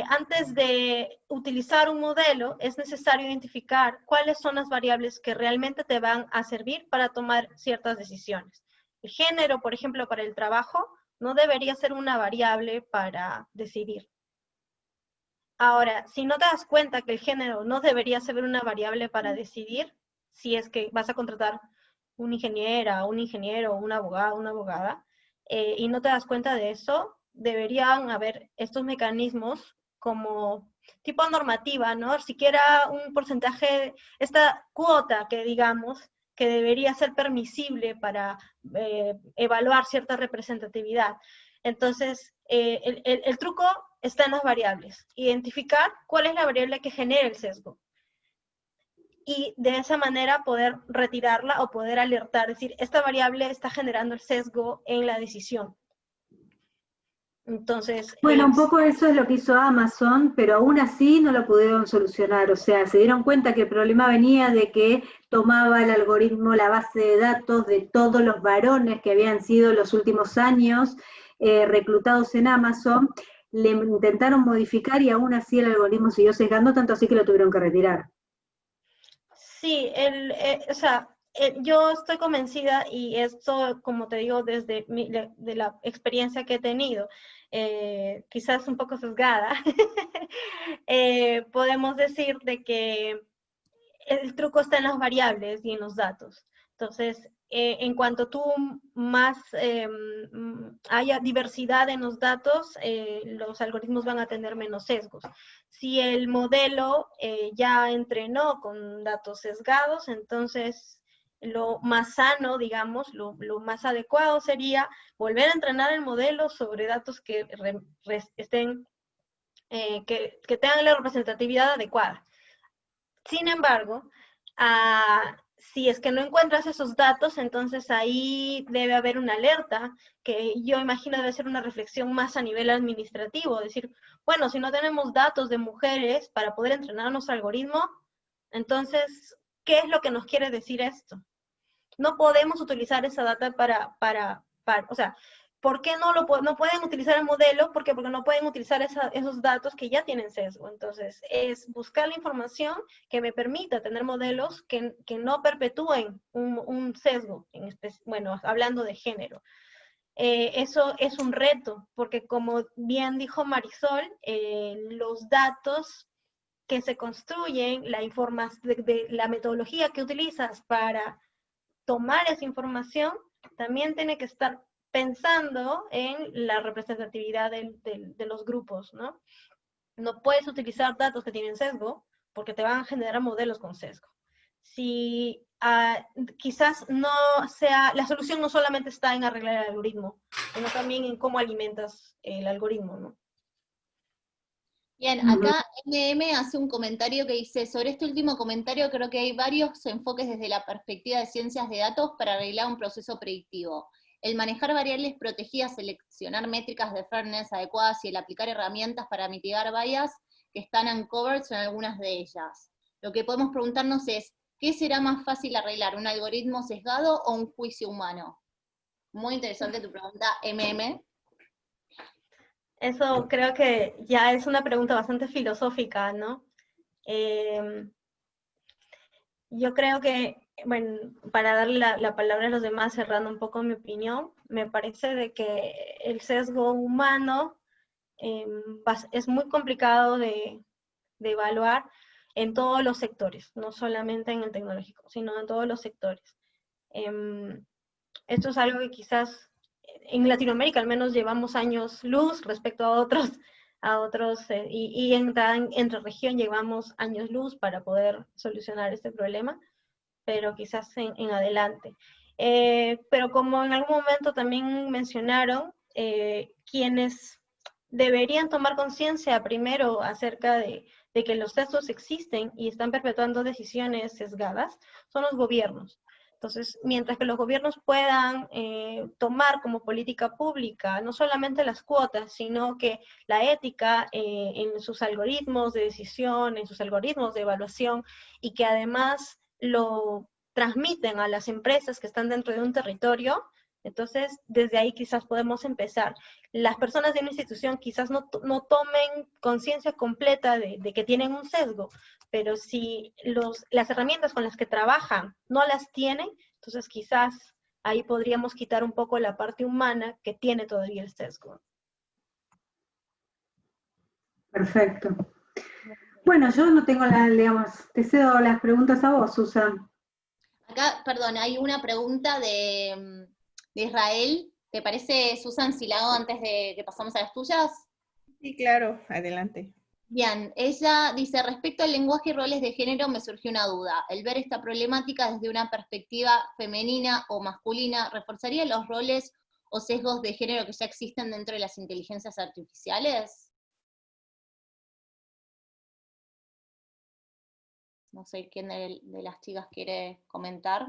Antes de utilizar un modelo, es necesario identificar cuáles son las variables que realmente te van a servir para tomar ciertas decisiones. El género, por ejemplo, para el trabajo, no debería ser una variable para decidir. Ahora, si no te das cuenta que el género no debería ser una variable para decidir, si es que vas a contratar una ingeniera, un ingeniero, un abogado, una abogada, y no te das cuenta de eso, deberían haber estos mecanismos como tipo normativa, ¿no? Siquiera un porcentaje, esta cuota que digamos, que debería ser permisible para evaluar cierta representatividad. Entonces, el truco está en las variables. Identificar cuál es la variable que genera el sesgo. Y de esa manera poder retirarla o poder alertar, es decir, esta variable está generando el sesgo en la decisión. Entonces... Bueno, un poco eso es lo que hizo Amazon, pero aún así no lo pudieron solucionar. O sea, se dieron cuenta que el problema venía de que tomaba el algoritmo la base de datos de todos los varones que habían sido los últimos años reclutados en Amazon, le intentaron modificar y aún así el algoritmo siguió sesgando, tanto así que lo tuvieron que retirar. Sí, yo estoy convencida, y esto, como te digo, desde de la experiencia que he tenido, quizás un poco sesgada, podemos decir de que el truco está en las variables y en los datos. Entonces, en cuanto tú más haya diversidad en los datos, los algoritmos van a tener menos sesgos. Si el modelo ya entrenó con datos sesgados, entonces lo más sano, digamos, lo más adecuado sería volver a entrenar el modelo sobre datos que estén que tengan la representatividad adecuada. Sin embargo, si es que no encuentras esos datos, entonces ahí debe haber una alerta, que yo imagino debe ser una reflexión más a nivel administrativo, decir, bueno, si no tenemos datos de mujeres para poder entrenar nuestro algoritmo, entonces, ¿qué es lo que nos quiere decir esto? No podemos utilizar esa data o sea, ¿por qué no pueden utilizar el modelo? Porque no pueden utilizar esos datos que ya tienen sesgo. Entonces, es buscar la información que me permita tener modelos que no perpetúen un sesgo, bueno, hablando de género. Eso es un reto, porque como bien dijo Marisol, los datos que se construyen, la metodología que utilizas para tomar esa información, también tiene que estar pensando en la representatividad de los grupos, ¿no? No puedes utilizar datos que tienen sesgo, porque te van a generar modelos con sesgo. Si quizás no sea, la solución no solamente está en arreglar el algoritmo, sino también en cómo alimentas el algoritmo, ¿no? Bien, acá MM hace un comentario que dice, sobre este último comentario creo que hay varios enfoques desde la perspectiva de ciencias de datos para arreglar un proceso predictivo. El manejar variables protegidas, seleccionar métricas de fairness adecuadas y el aplicar herramientas para mitigar bias que están uncovered son algunas de ellas. Lo que podemos preguntarnos es, ¿qué será más fácil arreglar, un algoritmo sesgado o un juicio humano? Muy interesante tu pregunta, MM. Eso creo que ya es una pregunta bastante filosófica, ¿no? Yo creo que, bueno, para darle la palabra a los demás, cerrando un poco mi opinión, me parece de que el sesgo humano es muy complicado de evaluar en todos los sectores, no solamente en el tecnológico, sino en todos los sectores. Esto es algo que quizás en Latinoamérica al menos llevamos años luz respecto a otros y entre región llevamos años luz para poder solucionar este problema, pero quizás en adelante. Pero como en algún momento también mencionaron, quienes deberían tomar conciencia primero acerca de que los sesgos existen y están perpetuando decisiones sesgadas, son los gobiernos. Entonces, mientras que los gobiernos puedan tomar como política pública no solamente las cuotas, sino que la ética en sus algoritmos de decisión, en sus algoritmos de evaluación, y que además lo transmiten a las empresas que están dentro de un territorio, entonces desde ahí quizás podemos empezar. Las personas de una institución quizás no tomen conciencia completa de que tienen un sesgo, pero si las herramientas con las que trabajan no las tienen, entonces quizás ahí podríamos quitar un poco la parte humana que tiene todavía el sesgo. Perfecto. Bueno, yo no tengo digamos, te cedo las preguntas a vos, Susan. Acá, perdón, hay una pregunta de Israel. ¿Te parece, Susan, si la hago antes de que pasamos a las tuyas? Sí, claro, adelante. Bien, ella dice, respecto al lenguaje y roles de género me surgió una duda. El ver esta problemática desde una perspectiva femenina o masculina, ¿reforzaría los roles o sesgos de género que ya existen dentro de las inteligencias artificiales? No sé quién de las chicas quiere comentar.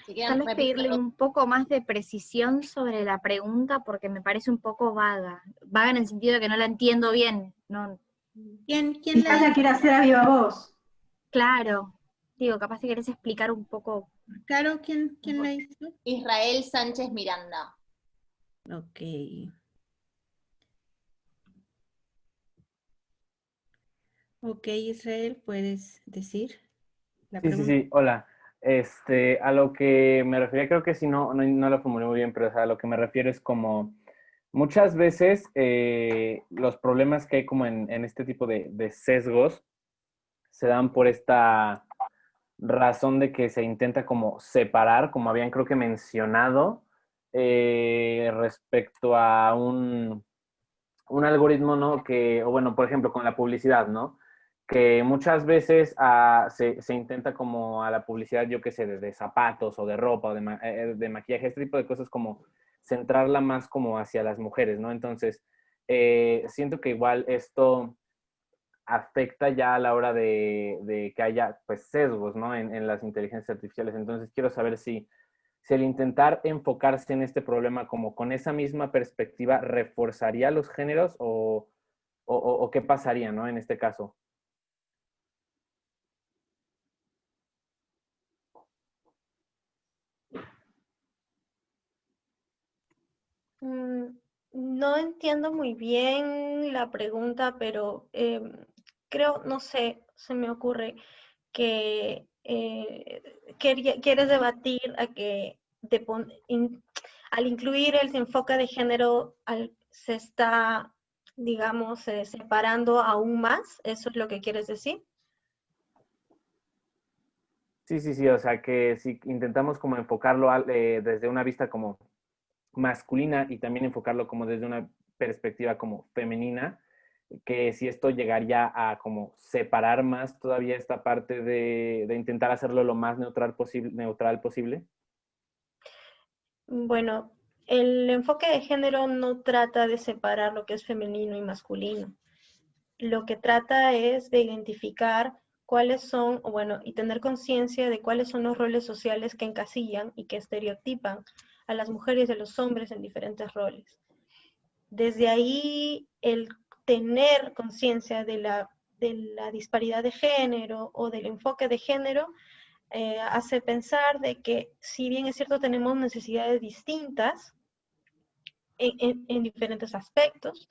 Tal vez pedirle un poco más de precisión sobre la pregunta porque me parece un poco vaga. Vaga en el sentido de que no la entiendo bien. No. ¿Quién Quizás la quiere hacer a viva voz. Claro. Digo, capaz que querés explicar un poco. Caro, ¿quién la hizo? Israel Sánchez Miranda. Ok. Ok, Israel, ¿puedes decir la pregunta? Sí, hola. A lo que me refería, creo que sí, no lo formulé muy bien, pero o sea, a lo que me refiero es como, muchas veces los problemas que hay como en este tipo de sesgos se dan por esta razón de que se intenta como separar, como habían creo que mencionado, respecto a un algoritmo, ¿no? O bueno, por ejemplo, con la publicidad, ¿no? que muchas veces se intenta como a la publicidad, yo qué sé, de zapatos o de ropa o de maquillaje, este tipo de cosas como centrarla más como hacia las mujeres, ¿no? Entonces, siento que igual esto afecta ya a la hora de que haya pues sesgos, ¿no? En las inteligencias artificiales. Entonces, quiero saber si el intentar enfocarse en este problema como con esa misma perspectiva reforzaría los géneros o qué pasaría, ¿no? En este caso. No entiendo muy bien la pregunta, pero creo, no sé, se me ocurre que quieres debatir a que al incluir el enfoque de género se está, digamos, separando aún más. ¿Eso es lo que quieres decir? Sí, o sea que si intentamos como enfocarlo desde una vista como masculina y también enfocarlo como desde una perspectiva como femenina, que si esto llegaría a como separar más todavía esta parte de intentar hacerlo lo más neutral posible. Bueno, el enfoque de género no trata de separar lo que es femenino y masculino. Lo que trata es de identificar cuáles son, bueno, y tener conciencia de cuáles son los roles sociales que encasillan y que estereotipan a las mujeres y a los hombres en diferentes roles. Desde ahí, el tener conciencia de la disparidad de género o del enfoque de género hace pensar de que, si bien es cierto, tenemos necesidades distintas en diferentes aspectos,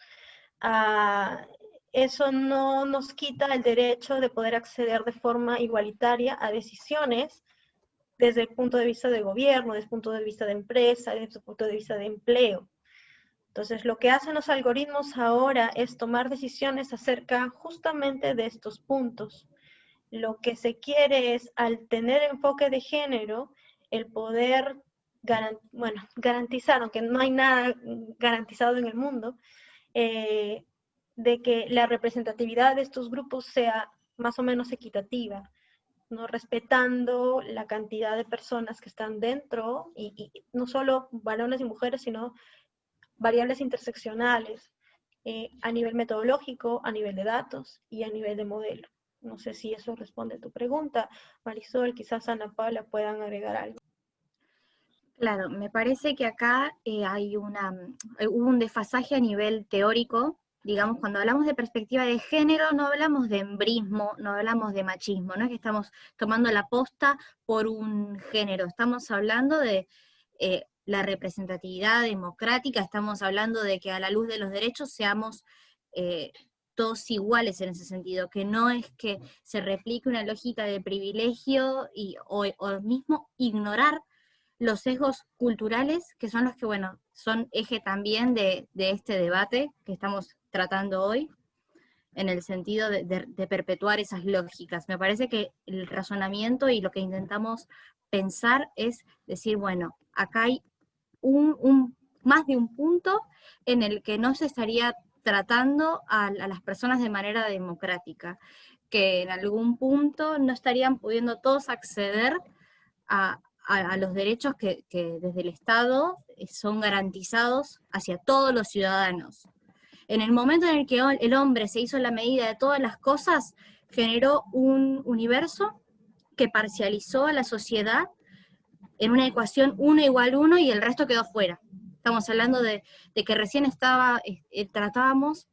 eso no nos quita el derecho de poder acceder de forma igualitaria a decisiones desde el punto de vista de gobierno, desde el punto de vista de empresa, desde el punto de vista de empleo. Entonces, lo que hacen los algoritmos ahora es tomar decisiones acerca justamente de estos puntos. Lo que se quiere es, al tener enfoque de género, el poder garantizar, aunque no hay nada garantizado en el mundo, de que la representatividad de estos grupos sea más o menos equitativa, ¿no? Respetando la cantidad de personas que están dentro, y no solo varones y mujeres, sino variables interseccionales, a nivel metodológico, a nivel de datos y a nivel de modelo. No sé si eso responde a tu pregunta. Marisol, quizás Ana Paula puedan agregar algo. Claro, me parece que acá hay hubo un desfasaje a nivel teórico. Digamos, cuando hablamos de perspectiva de género, no hablamos de embrismo, no hablamos de machismo, no es que estamos tomando la posta por un género, estamos hablando de la representatividad democrática, estamos hablando de que a la luz de los derechos seamos todos iguales en ese sentido, que no es que se replique una lógica de privilegio o mismo ignorar los sesgos culturales, que son los que, bueno, son eje también de este debate que estamos tratando hoy, en el sentido de perpetuar esas lógicas. Me parece que el razonamiento y lo que intentamos pensar es decir, bueno, acá hay más de un punto en el que no se estaría tratando a las personas de manera democrática, que en algún punto no estarían pudiendo todos acceder a los derechos que desde el Estado son garantizados hacia todos los ciudadanos. En el momento en el que el hombre se hizo la medida de todas las cosas, generó un universo que parcializó a la sociedad en una ecuación 1 = 1 y el resto quedó fuera. Estamos hablando de que recién tratábamos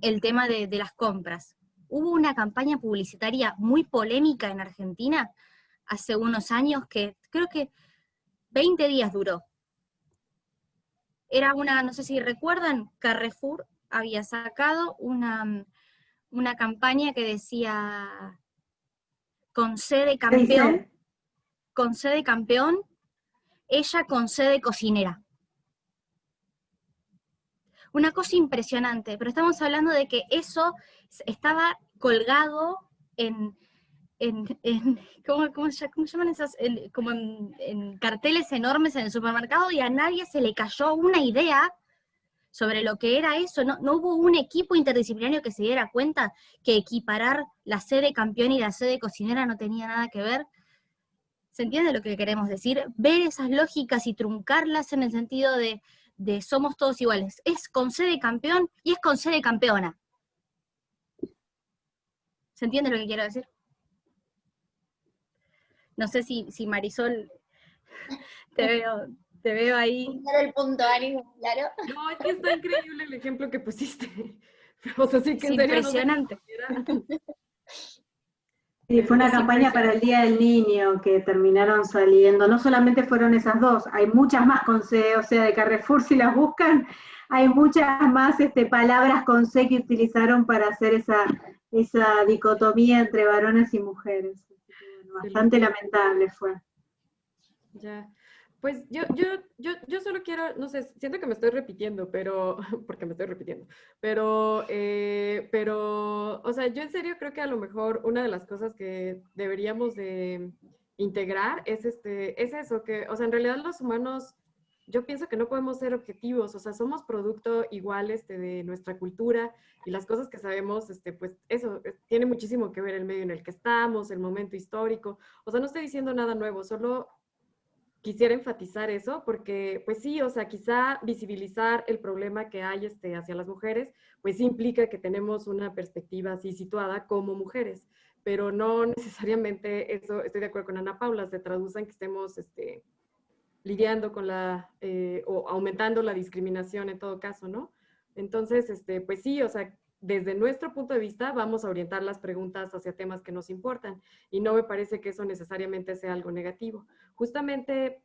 el tema de las compras. Hubo una campaña publicitaria muy polémica en Argentina hace unos años que creo que 20 días duró. Era no sé si recuerdan, Carrefour había sacado una campaña que decía con sede campeón, ella con sede cocinera. Una cosa impresionante, pero estamos hablando de que eso estaba colgado ¿cómo se llaman esas? Como en carteles enormes en el supermercado, y a nadie se le cayó una idea sobre lo que era eso. No hubo un equipo interdisciplinario que se diera cuenta que equiparar la sede campeón y la sede cocinera no tenía nada que ver. ¿Se entiende lo que queremos decir? Ver esas lógicas y truncarlas en el sentido de somos todos iguales. Es con sede campeón y es con sede campeona. ¿Se entiende lo que quiero decir? No sé si Marisol, te veo ahí. Claro, el punto, Ani, claro. No, es que está increíble el ejemplo que pusiste. O sea, sí que Es en serio impresionante. Sí, fue una Es campaña para el Día del Niño que terminaron saliendo. No solamente fueron esas dos, hay muchas más con C, o sea, de Carrefour, si las buscan, hay muchas más palabras con C que utilizaron para hacer esa dicotomía entre varones y mujeres. Así que, bueno, bastante lamentable fue. Ya. Pues yo solo quiero, no sé, siento que me estoy repitiendo, pero, porque me estoy repitiendo, pero, o sea, yo en serio creo que a lo mejor una de las cosas que deberíamos de integrar es eso, que, o sea, en realidad los humanos, yo pienso que no podemos ser objetivos, o sea, somos producto igual de nuestra cultura y las cosas que sabemos, pues eso, tiene muchísimo que ver el medio en el que estamos, el momento histórico, o sea, no estoy diciendo nada nuevo, solo quisiera enfatizar eso porque, pues sí, o sea, quizá visibilizar el problema que hay hacia las mujeres, pues sí implica que tenemos una perspectiva así situada como mujeres, pero no necesariamente eso, estoy de acuerdo con Ana Paula, se traduce en que estemos lidiando con o aumentando la discriminación en todo caso, ¿no? Entonces, pues sí, o sea, desde nuestro punto de vista vamos a orientar las preguntas hacia temas que nos importan y no me parece que eso necesariamente sea algo negativo. Justamente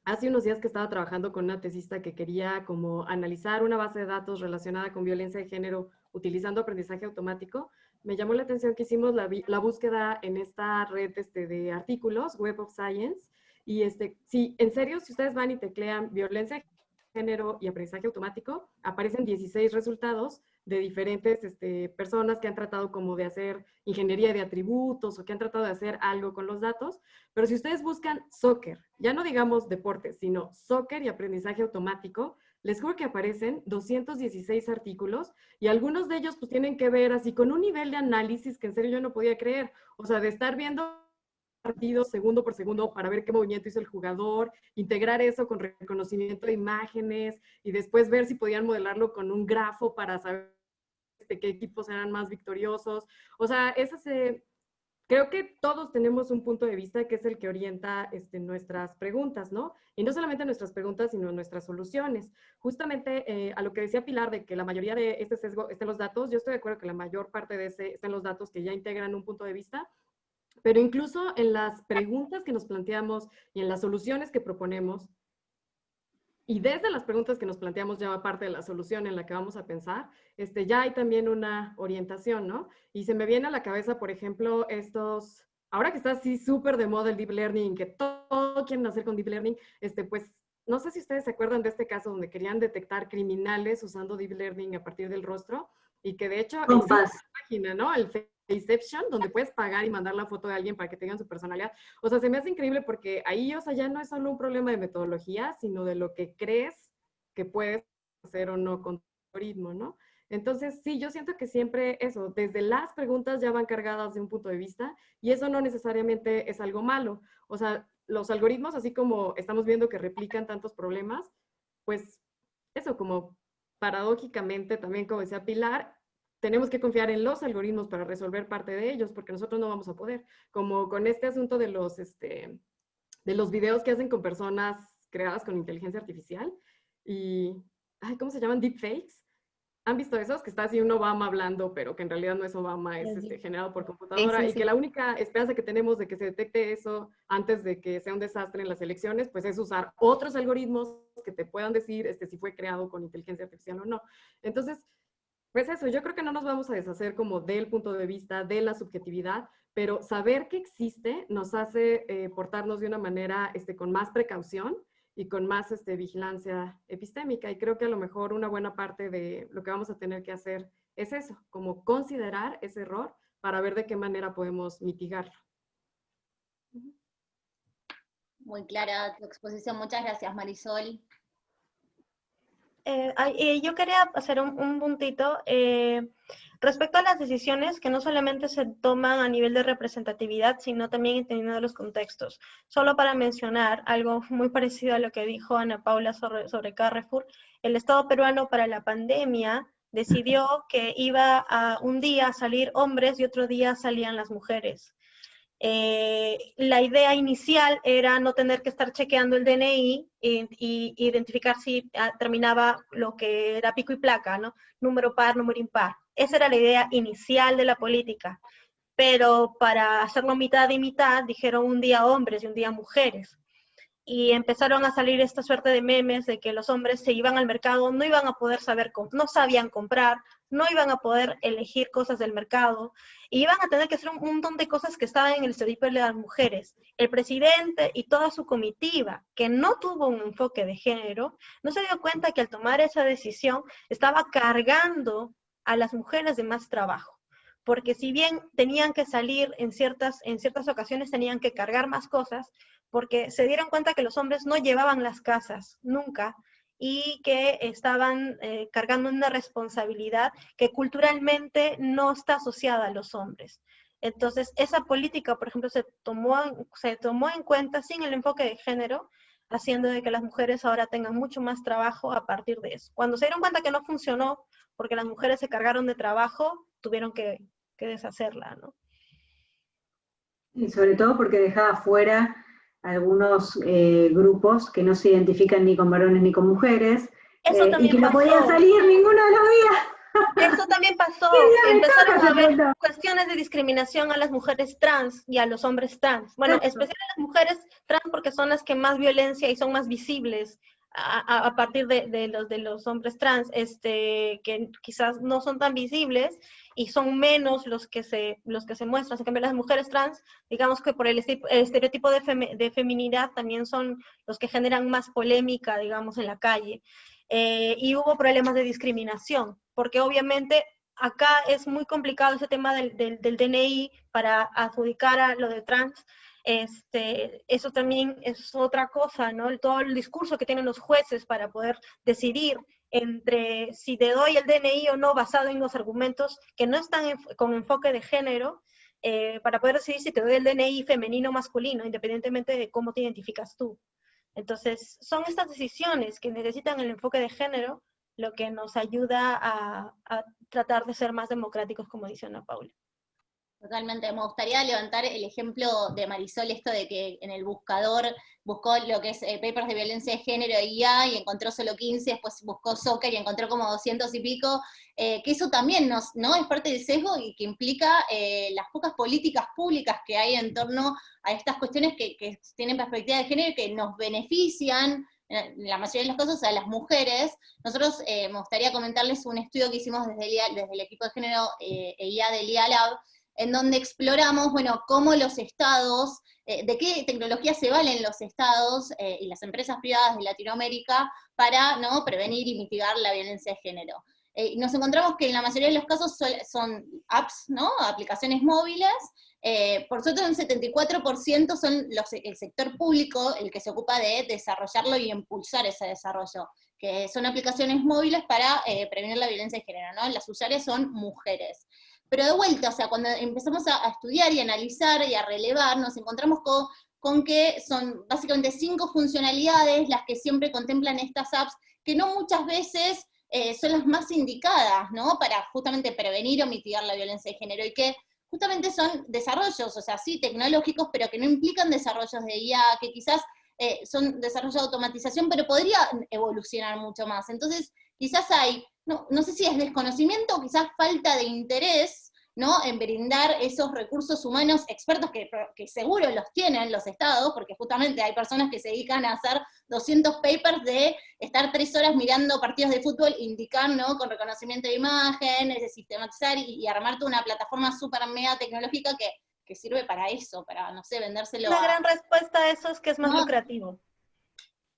hace unos días que estaba trabajando con una tesista que quería como analizar una base de datos relacionada con violencia de género utilizando aprendizaje automático, me llamó la atención que hicimos la búsqueda en esta red de artículos, Web of Science, y sí, en serio, si ustedes van y teclean violencia de género y aprendizaje automático, aparecen 16 resultados de diferentes personas que han tratado como de hacer ingeniería de atributos o que han tratado de hacer algo con los datos. Pero si ustedes buscan soccer, ya no digamos deportes, sino soccer y aprendizaje automático, les juro que aparecen 216 artículos y algunos de ellos pues tienen que ver así con un nivel de análisis que en serio yo no podía creer. O sea, de estar viendo partidos segundo por segundo para ver qué movimiento hizo el jugador, integrar eso con reconocimiento de imágenes y después ver si podían modelarlo con un grafo para saber qué equipos eran más victoriosos. O sea, creo que todos tenemos un punto de vista que es el que orienta nuestras preguntas, ¿no? Y no solamente nuestras preguntas, sino nuestras soluciones. Justamente a lo que decía Pilar de que la mayoría de este sesgo está en los datos, yo estoy de acuerdo que la mayor parte de ese está en los datos que ya integran un punto de vista, pero incluso en las preguntas que nos planteamos y en las soluciones que proponemos, y desde las preguntas que nos planteamos ya va parte de la solución en la que vamos a pensar, ya hay también una orientación, ¿no? Y se me viene a la cabeza, por ejemplo, ahora que está así súper de moda el Deep Learning, que todo quieren hacer con Deep Learning, pues no sé si ustedes se acuerdan de este caso donde querían detectar criminales usando Deep Learning a partir del rostro, y que de hecho existe una página, ¿no? El Faceception, donde puedes pagar y mandar la foto de alguien para que tengan su personalidad. O sea, se me hace increíble porque ahí, o sea, ya no es solo un problema de metodología, sino de lo que crees que puedes hacer o no con tu algoritmo, ¿no? Entonces, sí, yo siento que siempre eso, desde las preguntas ya van cargadas de un punto de vista y eso no necesariamente es algo malo. O sea, los algoritmos, así como estamos viendo que replican tantos problemas, pues eso, como paradójicamente, también como decía Pilar, tenemos que confiar en los algoritmos para resolver parte de ellos, porque nosotros no vamos a poder. Como con este asunto de los videos que hacen con personas creadas con inteligencia artificial y, ¿cómo se llaman? Deepfakes. ¿Han visto esos? Que está así un Obama hablando, pero que en realidad no es Obama, es generado por computadora. Sí, sí, y sí. que la única esperanza que tenemos de que se detecte eso antes de que sea un desastre en las elecciones, pues es usar otros algoritmos que te puedan decir si fue creado con inteligencia artificial o no. Entonces, pues eso, yo creo que no nos vamos a deshacer como del punto de vista de la subjetividad, pero saber que existe nos hace portarnos de una manera con más precaución y con más vigilancia epistémica. Y creo que a lo mejor una buena parte de lo que vamos a tener que hacer es eso, como considerar ese error para ver de qué manera podemos mitigarlo. Muy clara tu exposición. Muchas gracias, Marisol. Yo quería hacer un puntito respecto a las decisiones que no solamente se toman a nivel de representatividad, sino también entendiendo los contextos. Solo para mencionar algo muy parecido a lo que dijo Ana Paula sobre Carrefour, el Estado peruano para la pandemia decidió que iba a un día salir hombres y otro día salían las mujeres. La idea inicial era no tener que estar chequeando el DNI y identificar si terminaba lo que era pico y placa, ¿no? Número par, número impar. Esa era la idea inicial de la política. Pero para hacerlo mitad y mitad, dijeron un día hombres y un día mujeres. Y empezaron a salir esta suerte de memes de que los hombres se iban al mercado, no iban a poder no sabían comprar, no iban a poder elegir cosas del mercado, y iban a tener que hacer un montón de cosas que estaban en el estereotipo de las mujeres. El presidente y toda su comitiva, que no tuvo un enfoque de género, no se dio cuenta que al tomar esa decisión estaba cargando a las mujeres de más trabajo. Porque si bien tenían que salir en ciertas ocasiones, tenían que cargar más cosas, porque se dieron cuenta que los hombres no llevaban las casas nunca y que estaban cargando una responsabilidad que culturalmente no está asociada a los hombres. Entonces, esa política, por ejemplo, se tomó en cuenta sin el enfoque de género, haciendo de que las mujeres ahora tengan mucho más trabajo a partir de eso. Cuando se dieron cuenta que no funcionó, porque las mujeres se cargaron de trabajo, tuvieron que deshacerla, ¿no? Y sobre todo porque dejaba fuera algunos grupos que no se identifican ni con varones ni con mujeres, y que no podían salir ninguno de los días. Eso también pasó. Empezaron a haber cuestiones de discriminación a las mujeres trans y a los hombres trans. Bueno, especialmente a las mujeres trans porque son las que más violencia y son más visibles a partir de los hombres trans, que quizás no son tan visibles y son menos los que se muestran. En cambio, las mujeres trans, digamos que por el estereotipo de feminidad también son los que generan más polémica, digamos, en la calle. Y hubo problemas de discriminación, porque obviamente acá es muy complicado ese tema del DNI para adjudicar a lo de trans. Eso también es otra cosa, ¿no? Todo el discurso que tienen los jueces para poder decidir entre si te doy el DNI o no basado en los argumentos que no están con enfoque de género, para poder decidir si te doy el DNI femenino o masculino, independientemente de cómo te identificas tú. Entonces, son estas decisiones que necesitan el enfoque de género lo que nos ayuda a tratar de ser más democráticos, como dice Ana Paula. Totalmente. Me gustaría levantar el ejemplo de Marisol, esto de que en el buscador buscó lo que es papers de violencia de género y IA y encontró solo 15, después buscó soccer y encontró como 200 y pico, que eso también ¿no? es parte del sesgo y que implica las pocas políticas públicas que hay en torno a estas cuestiones que tienen perspectiva de género y que nos benefician, en la mayoría de los casos, a las mujeres. Nosotros me gustaría comentarles un estudio que hicimos desde el equipo de género e IA del IA Lab, en donde exploramos, bueno, cómo los estados, de qué tecnología se valen los estados y las empresas privadas de Latinoamérica para, ¿no?, prevenir y mitigar la violencia de género. Nos encontramos que en la mayoría de los casos son apps, ¿no?, aplicaciones móviles. Por suerte un 74% son el sector público el que se ocupa de desarrollarlo y impulsar ese desarrollo, que son aplicaciones móviles para prevenir la violencia de género, ¿no? Las usuarias son mujeres. Pero de vuelta, o sea, cuando empezamos a estudiar y analizar y a relevar, nos encontramos con que son básicamente 5 funcionalidades las que siempre contemplan estas apps, que no muchas veces son las más indicadas, ¿no?, para justamente prevenir o mitigar la violencia de género, y que justamente son desarrollos, o sea, sí, tecnológicos, pero que no implican desarrollos de IA, que quizás son desarrollos de automatización, pero podría evolucionar mucho más. Entonces, quizás hay, no sé si es desconocimiento o quizás falta de interés, ¿no?, en brindar esos recursos humanos expertos que seguro los tienen los estados, porque justamente hay personas que se dedican a hacer 200 papers de estar 3 horas mirando partidos de fútbol, indicar, ¿no?, con reconocimiento de imagen, de sistematizar y armarte una plataforma súper mega tecnológica que sirve para eso, para, no sé, vendérselo Una gran respuesta a eso es que es más lucrativo.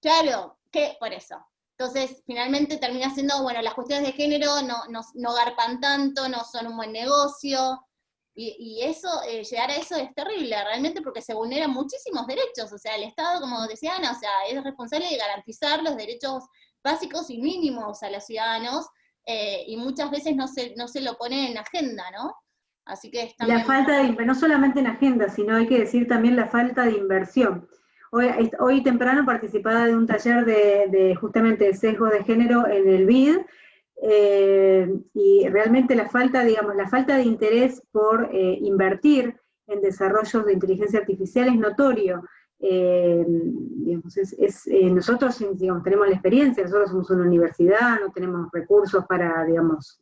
Claro, que por eso. Entonces, finalmente termina siendo, bueno, las cuestiones de género no garpan tanto, no son un buen negocio, y eso, llegar a eso es terrible, realmente, porque se vulneran muchísimos derechos. O sea, el Estado, como decía Ana, o sea, es responsable de garantizar los derechos básicos y mínimos a los ciudadanos, y muchas veces no se lo pone en agenda, ¿no? Así que está La falta de, no solamente en agenda, sino hay que decir también la falta de inversión. Hoy temprano participaba de un taller de justamente de sesgo de género en el BID, y realmente la falta, digamos, la falta de interés por invertir en desarrollos de inteligencia artificial es notorio. Digamos, nosotros, digamos, tenemos la experiencia, nosotros somos una universidad, no tenemos recursos para, digamos,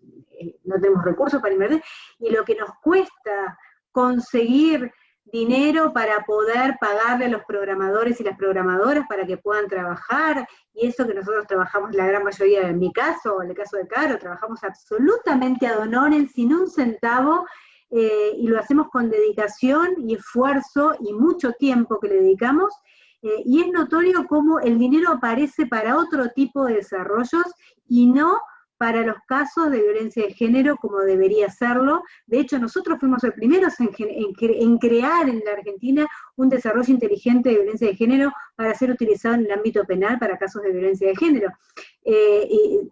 no tenemos recursos para invertir, y lo que nos cuesta conseguir dinero para poder pagarle a los programadores y las programadoras para que puedan trabajar, y eso que nosotros trabajamos, la gran mayoría, en mi caso, en el caso de Caro, trabajamos absolutamente ad honorem, sin un centavo, y lo hacemos con dedicación y esfuerzo y mucho tiempo que le dedicamos, y es notorio cómo el dinero aparece para otro tipo de desarrollos y no para los casos de violencia de género como debería serlo. De hecho, nosotros fuimos los primeros en crear en la Argentina un desarrollo inteligente de violencia de género para ser utilizado en el ámbito penal para casos de violencia de género.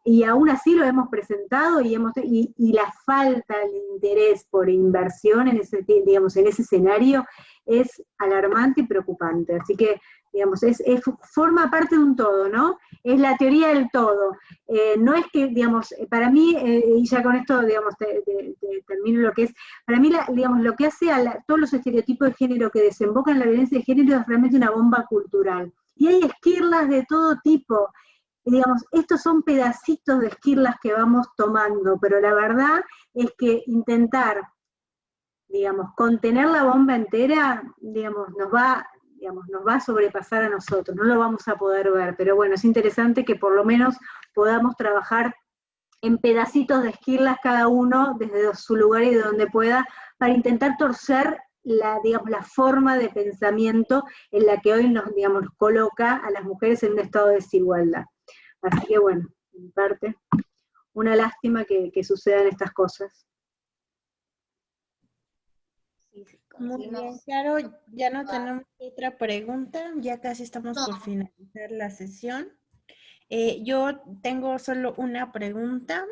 Y aún así lo hemos presentado y la falta de interés por inversión en ese, digamos, en ese escenario es alarmante y preocupante. Así que, digamos, forma parte de un todo, ¿no? Es la teoría del todo. No es que, digamos, para mí, y ya con esto, digamos, termino lo que es, para mí, digamos, lo que hace a todos los estereotipos de género que desembocan en la violencia de género es realmente una bomba cultural. Y hay esquirlas de todo tipo. Y digamos, estos son pedacitos de esquirlas que vamos tomando, pero la verdad es que intentar, digamos, contener la bomba entera, digamos, nos va a sobrepasar a nosotros, no lo vamos a poder ver, pero bueno, es interesante que por lo menos podamos trabajar en pedacitos de esquirlas cada uno desde su lugar y de donde pueda, para intentar torcer digamos, la forma de pensamiento en la que hoy nos, digamos, coloca a las mujeres en un estado de desigualdad. Así que bueno, en parte, una lástima que sucedan estas cosas. Muy bien, Caro, ya no tenemos otra pregunta, ya casi estamos por finalizar la sesión. Yo tengo solo una pregunta,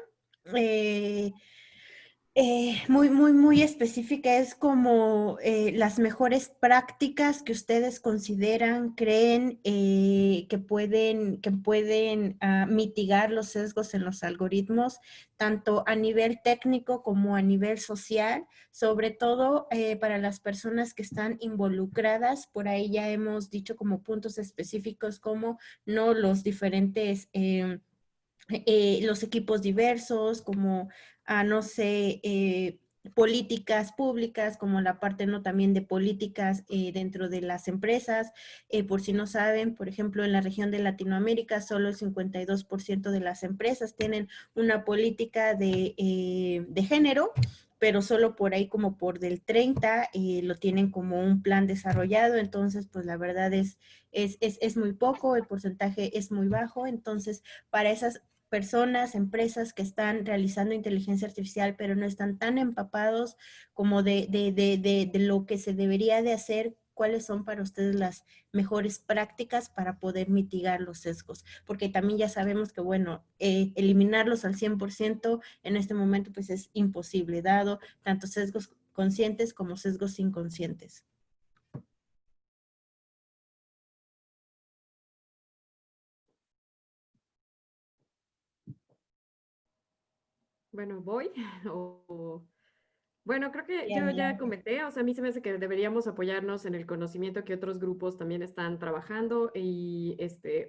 muy específica, es como las mejores prácticas que ustedes consideran, creen que pueden mitigar los sesgos en los algoritmos, tanto a nivel técnico como a nivel social, sobre todo para las personas que están involucradas. Por ahí ya hemos dicho como puntos específicos como no los diferentes los equipos diversos, como no sé, políticas públicas, como la parte no también de políticas dentro de las empresas. Por si no saben, por ejemplo, en la región de Latinoamérica, solo el 52% de las empresas tienen una política de género, pero solo por ahí como por del 30 lo tienen como un plan desarrollado. Entonces pues la verdad es muy poco, el porcentaje es muy bajo. Entonces para esas personas, empresas que están realizando inteligencia artificial, pero no están tan empapados como de lo que se debería de hacer, ¿cuáles son para ustedes las mejores prácticas para poder mitigar los sesgos? Porque también ya sabemos que, bueno, eliminarlos al 100% en este momento pues es imposible, dado tanto sesgos conscientes como sesgos inconscientes. Bueno, voy. Bueno, creo que yo ya comenté, o sea, a mí se me hace que deberíamos apoyarnos en el conocimiento que otros grupos también están trabajando y,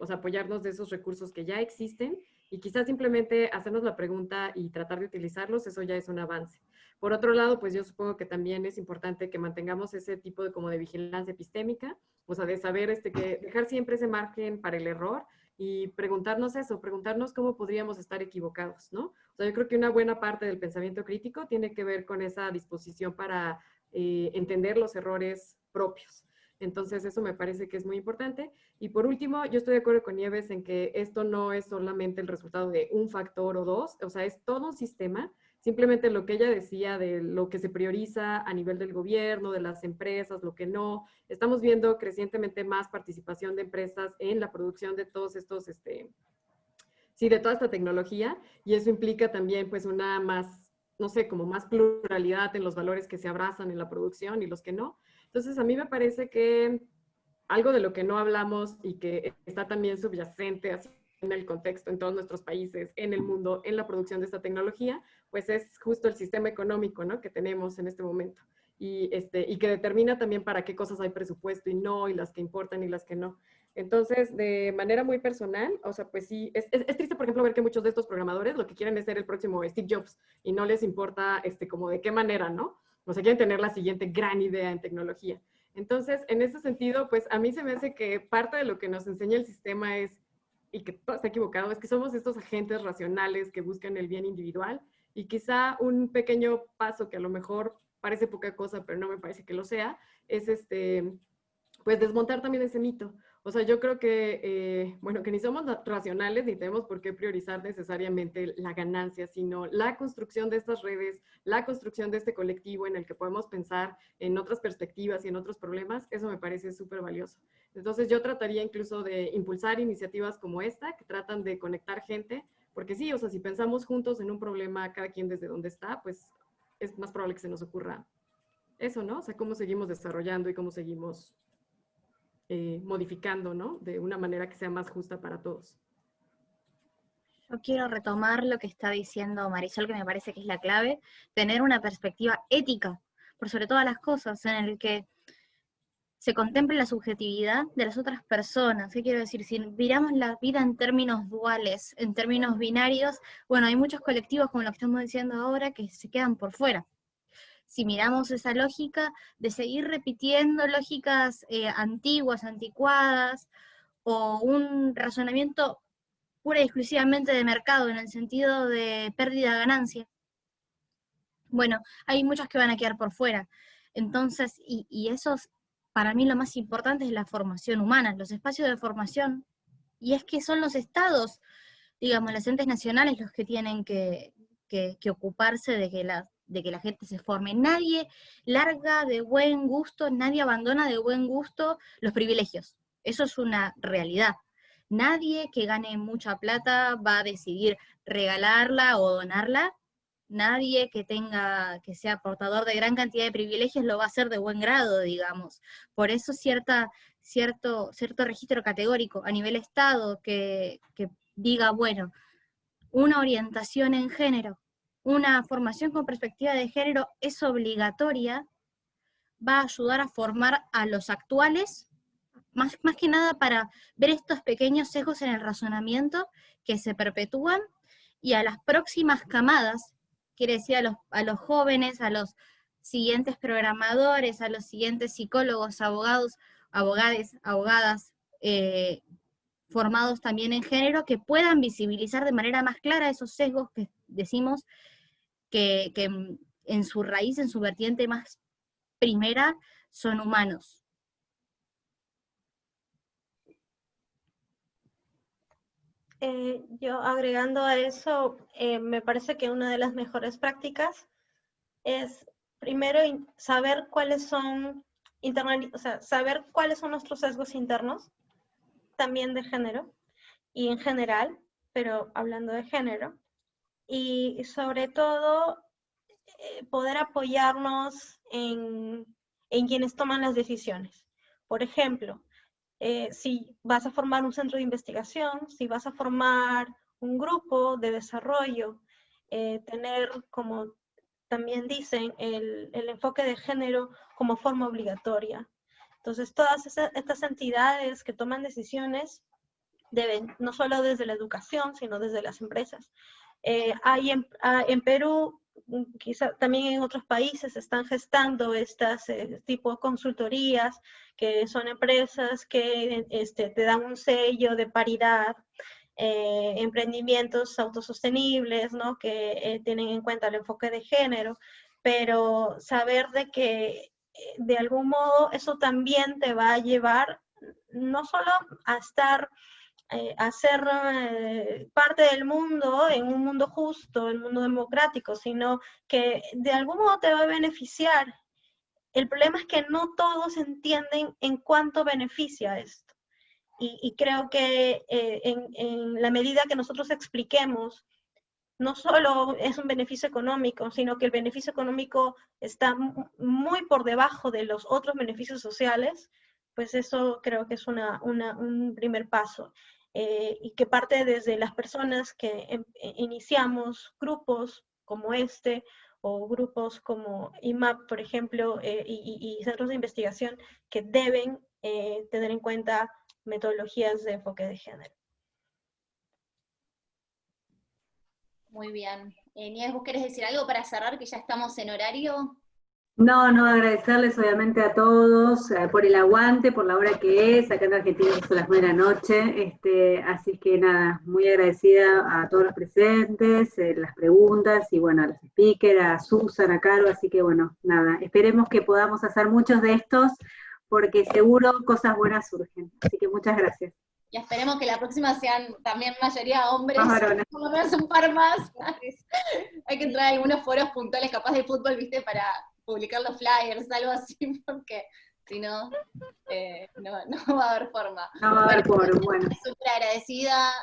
o sea, apoyarnos de esos recursos que ya existen y quizás simplemente hacernos la pregunta y tratar de utilizarlos, eso ya es un avance. Por otro lado, pues yo supongo que también es importante que mantengamos ese tipo de como de vigilancia epistémica, o sea, de saber que dejar siempre ese margen para el error y preguntarnos eso, preguntarnos cómo podríamos estar equivocados, ¿no? O sea, yo creo que una buena parte del pensamiento crítico tiene que ver con esa disposición para entender los errores propios. Entonces, eso me parece que es muy importante. Y por último, yo estoy de acuerdo con Nieves en que esto no es solamente el resultado de un factor o dos, o sea, es todo un sistema. Simplemente lo que ella decía de lo que se prioriza a nivel del gobierno, de las empresas, lo que no. Estamos viendo crecientemente más participación de empresas en la producción de todos estos sí, de toda esta tecnología, y eso implica también pues una más, no sé, como más pluralidad en los valores que se abrazan en la producción y los que no. Entonces a mí me parece que algo de lo que no hablamos y que está también subyacente así en el contexto en todos nuestros países, en el mundo, en la producción de esta tecnología, pues es justo el sistema económico, ¿no?, que tenemos en este momento. Y que determina también para qué cosas hay presupuesto y no, y las que importan y las que no. Entonces, de manera muy personal, o sea, pues sí, es triste, por ejemplo, ver que muchos de estos programadores lo que quieren es ser el próximo Steve Jobs y no les importa como de qué manera, ¿no? O sea, quieren tener la siguiente gran idea en tecnología. Entonces, en ese sentido, pues a mí se me hace que parte de lo que nos enseña el sistema es, y que todo está equivocado, es que somos estos agentes racionales que buscan el bien individual, y quizá un pequeño paso que a lo mejor parece poca cosa, pero no me parece que lo sea, es pues desmontar también ese mito. O sea, yo creo que, bueno, que ni somos racionales ni tenemos por qué priorizar necesariamente la ganancia, sino la construcción de estas redes, la construcción de este colectivo en el que podemos pensar en otras perspectivas y en otros problemas. Eso me parece súper valioso. Entonces yo trataría incluso de impulsar iniciativas como esta, que tratan de conectar gente, porque sí, o sea, si pensamos juntos en un problema, cada quien desde donde está, pues es más probable que se nos ocurra eso, ¿no? O sea, cómo seguimos desarrollando y cómo seguimos modificando, ¿no?, de una manera que sea más justa para todos. Yo quiero retomar lo que está diciendo Marisol, que me parece que es la clave, tener una perspectiva ética, por sobre todas las cosas, en el que se contemple la subjetividad de las otras personas. ¿Qué quiero decir? Si miramos la vida en términos duales, en términos binarios, bueno, hay muchos colectivos, como lo que estamos diciendo ahora, que se quedan por fuera. Si miramos esa lógica de seguir repitiendo lógicas antiguas, anticuadas, o un razonamiento pura y exclusivamente de mercado, en el sentido de pérdida-ganancia, bueno, hay muchos que van a quedar por fuera. Entonces, y eso, para mí lo más importante es la formación humana, los espacios de formación, y es que son los estados, digamos, los entes nacionales los que tienen que ocuparse de que la gente se forme. Nadie larga de buen gusto, nadie abandona de buen gusto los privilegios. Eso es una realidad. Nadie que gane mucha plata va a decidir regalarla o donarla. Nadie que sea portador de gran cantidad de privilegios lo va a hacer de buen grado, digamos. Por eso cierto registro categórico a nivel Estado que diga, bueno, una orientación en género, una formación con perspectiva de género es obligatoria, va a ayudar a formar a los actuales, más que nada para ver estos pequeños sesgos en el razonamiento que se perpetúan, y a las próximas camadas, quiere decir a los jóvenes, a los siguientes programadores, a los siguientes psicólogos, abogados, abogadas, formados también en género, que puedan visibilizar de manera más clara esos sesgos que decimos que en su raíz, en su vertiente más primera, son humanos. Yo agregando a eso, me parece que una de las mejores prácticas es primero saber cuáles son saber cuáles son nuestros sesgos internos, también de género y en general, pero hablando de género, y sobre todo poder apoyarnos en quienes toman las decisiones. Por ejemplo, si vas a formar un centro de investigación, si vas a formar un grupo de desarrollo, tener, como también dicen, el enfoque de género como forma obligatoria. Entonces, todas estas entidades que toman decisiones deben, no solo desde la educación, sino desde las empresas. Hay en Perú, quizá también en otros países, están gestando estas tipo de consultorías, que son empresas que te dan un sello de paridad, emprendimientos autosostenibles, ¿no?, que tienen en cuenta el enfoque de género, pero saber de que de algún modo eso también te va a llevar no solo a estar a ser parte del mundo, en un mundo justo, el mundo democrático, sino que de algún modo te va a beneficiar. El problema es que no todos entienden en cuánto beneficia esto. Y creo que en la medida que nosotros expliquemos, no solo es un beneficio económico, sino que el beneficio económico está muy por debajo de los otros beneficios sociales, pues eso creo que es un primer paso. Y que parte desde las personas que iniciamos grupos como este, o grupos como IMAP, por ejemplo, y centros de investigación que deben tener en cuenta metodologías de enfoque de género. Muy bien. Nieves, ¿vos querés decir algo para cerrar, que ya estamos en horario? No, agradecerles obviamente a todos por el aguante, por la hora que es, acá en Argentina son las 9 de la noche, así que nada, muy agradecida a todos los presentes, las preguntas, y bueno, a los speakers, a Susan, a Caro, así que bueno, nada, esperemos que podamos hacer muchos de estos, porque seguro cosas buenas surgen, así que muchas gracias. Y esperemos que la próxima sean también mayoría hombres, Más varones. por lo menos un par más. Hay que entrar a algunos foros puntuales, capaz de fútbol, ¿viste? Para publicar los flyers, algo así, porque si no, no va a haber forma. No va a haber quórum, bueno. Estoy súper agradecida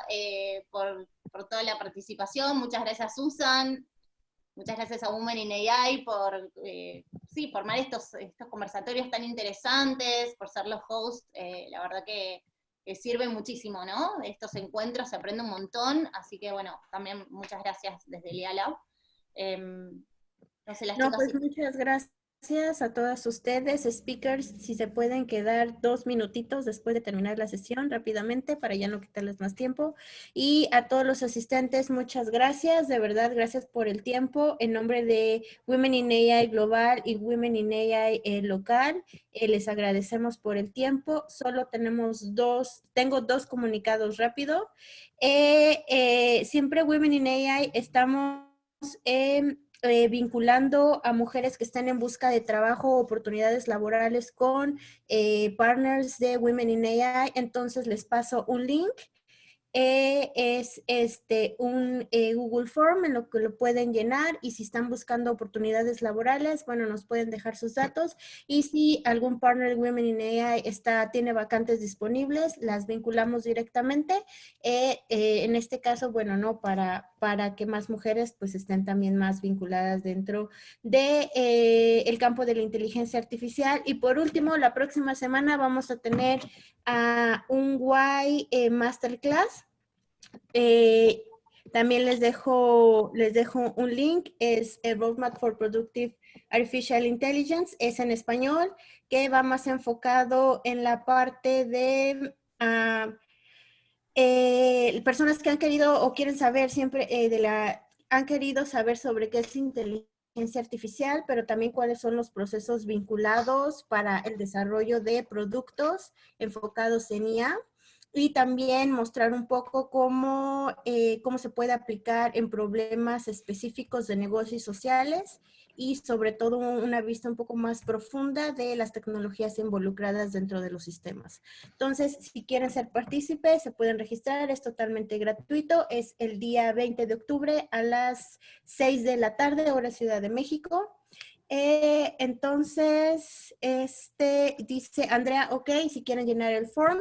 por toda la participación. Muchas gracias, Susan. Muchas gracias a Women in AI por formar estos conversatorios tan interesantes, por ser los hosts. La verdad que sirve muchísimo, ¿no? Estos encuentros se aprende un montón, así que bueno, también muchas gracias desde el IA-Lab. No sé, las chicas... Pues muchas gracias a todas ustedes, speakers, si se pueden quedar 2 minutitos después de terminar la sesión rápidamente para ya no quitarles más tiempo. Y a todos los asistentes, muchas gracias, de verdad, gracias por el tiempo. En nombre de Women in AI Global y Women in AI local, les agradecemos por el tiempo. Solo tengo dos comunicados rápido. Siempre Women in AI estamos vinculando a mujeres que están en busca de trabajo o oportunidades laborales con partners de Women in AI. Entonces les paso un link. Es un Google Form en lo que lo pueden llenar, y si están buscando oportunidades laborales, bueno, nos pueden dejar sus datos, y si algún partner de Women in AI tiene vacantes disponibles, las vinculamos directamente. En este caso, bueno, no para que más mujeres pues estén también más vinculadas dentro de el campo de la inteligencia artificial. Y por último, la próxima semana vamos a tener un Y Masterclass. También les dejo un link, es el Roadmap for Productive Artificial Intelligence, es en español, que va más enfocado en la parte de personas que han querido o quieren saber siempre han querido saber sobre qué es inteligencia artificial, pero también cuáles son los procesos vinculados para el desarrollo de productos enfocados en IA. Y también mostrar un poco cómo se puede aplicar en problemas específicos de negocios sociales, y sobre todo una vista un poco más profunda de las tecnologías involucradas dentro de los sistemas. Entonces, si quieren ser partícipes, se pueden registrar, es totalmente gratuito, es el día 20 de octubre a las 6 de la tarde, hora Ciudad de México. Entonces, dice Andrea, ok, si quieren llenar el form,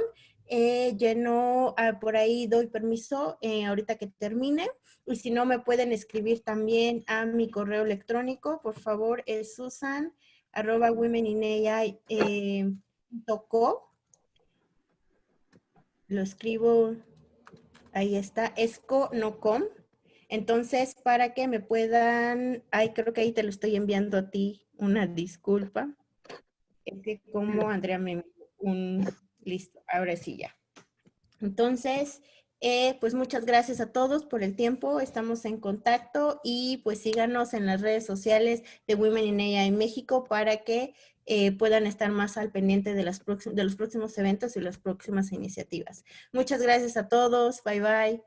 lleno, por ahí doy permiso ahorita que termine, y si no me pueden escribir también a mi correo electrónico, por favor, es susan@womeninai.co. Lo escribo, ahí está, esco, no com. Entonces, para que me puedan, creo que ahí te lo estoy enviando a ti, una disculpa. Es que como Andrea me listo, ahora sí ya. Entonces, pues muchas gracias a todos por el tiempo, estamos en contacto, y pues síganos en las redes sociales de Women in AI México para que puedan estar más al pendiente de los próximos eventos y las próximas iniciativas. Muchas gracias a todos, bye bye.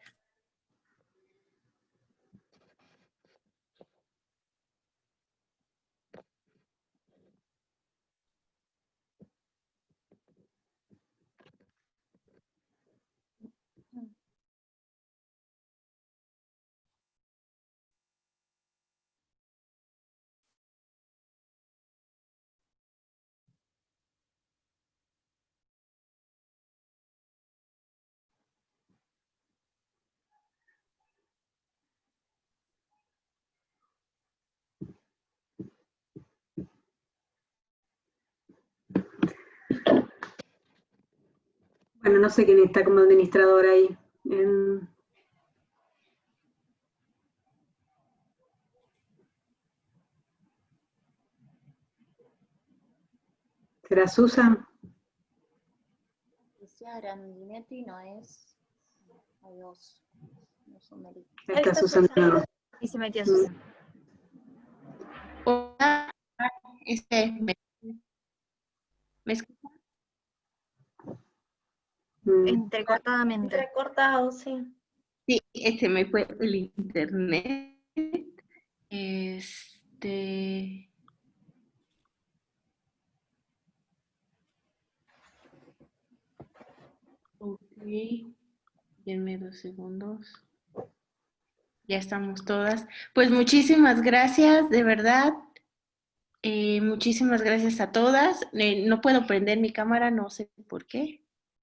Bueno, no sé quién está como administrador ahí. ¿Será Susan? Lucía Grandinetti no es. Hay dos. No son Ahí está Susan. Y se metió Susan. Hola, ¿me escuchan? Entrecortadamente. Recortado, sí. Sí, me fue el internet. Ok, denme 2 segundos. Ya estamos todas. Pues muchísimas gracias, de verdad. Muchísimas gracias a todas. No puedo prender mi cámara, no sé por qué.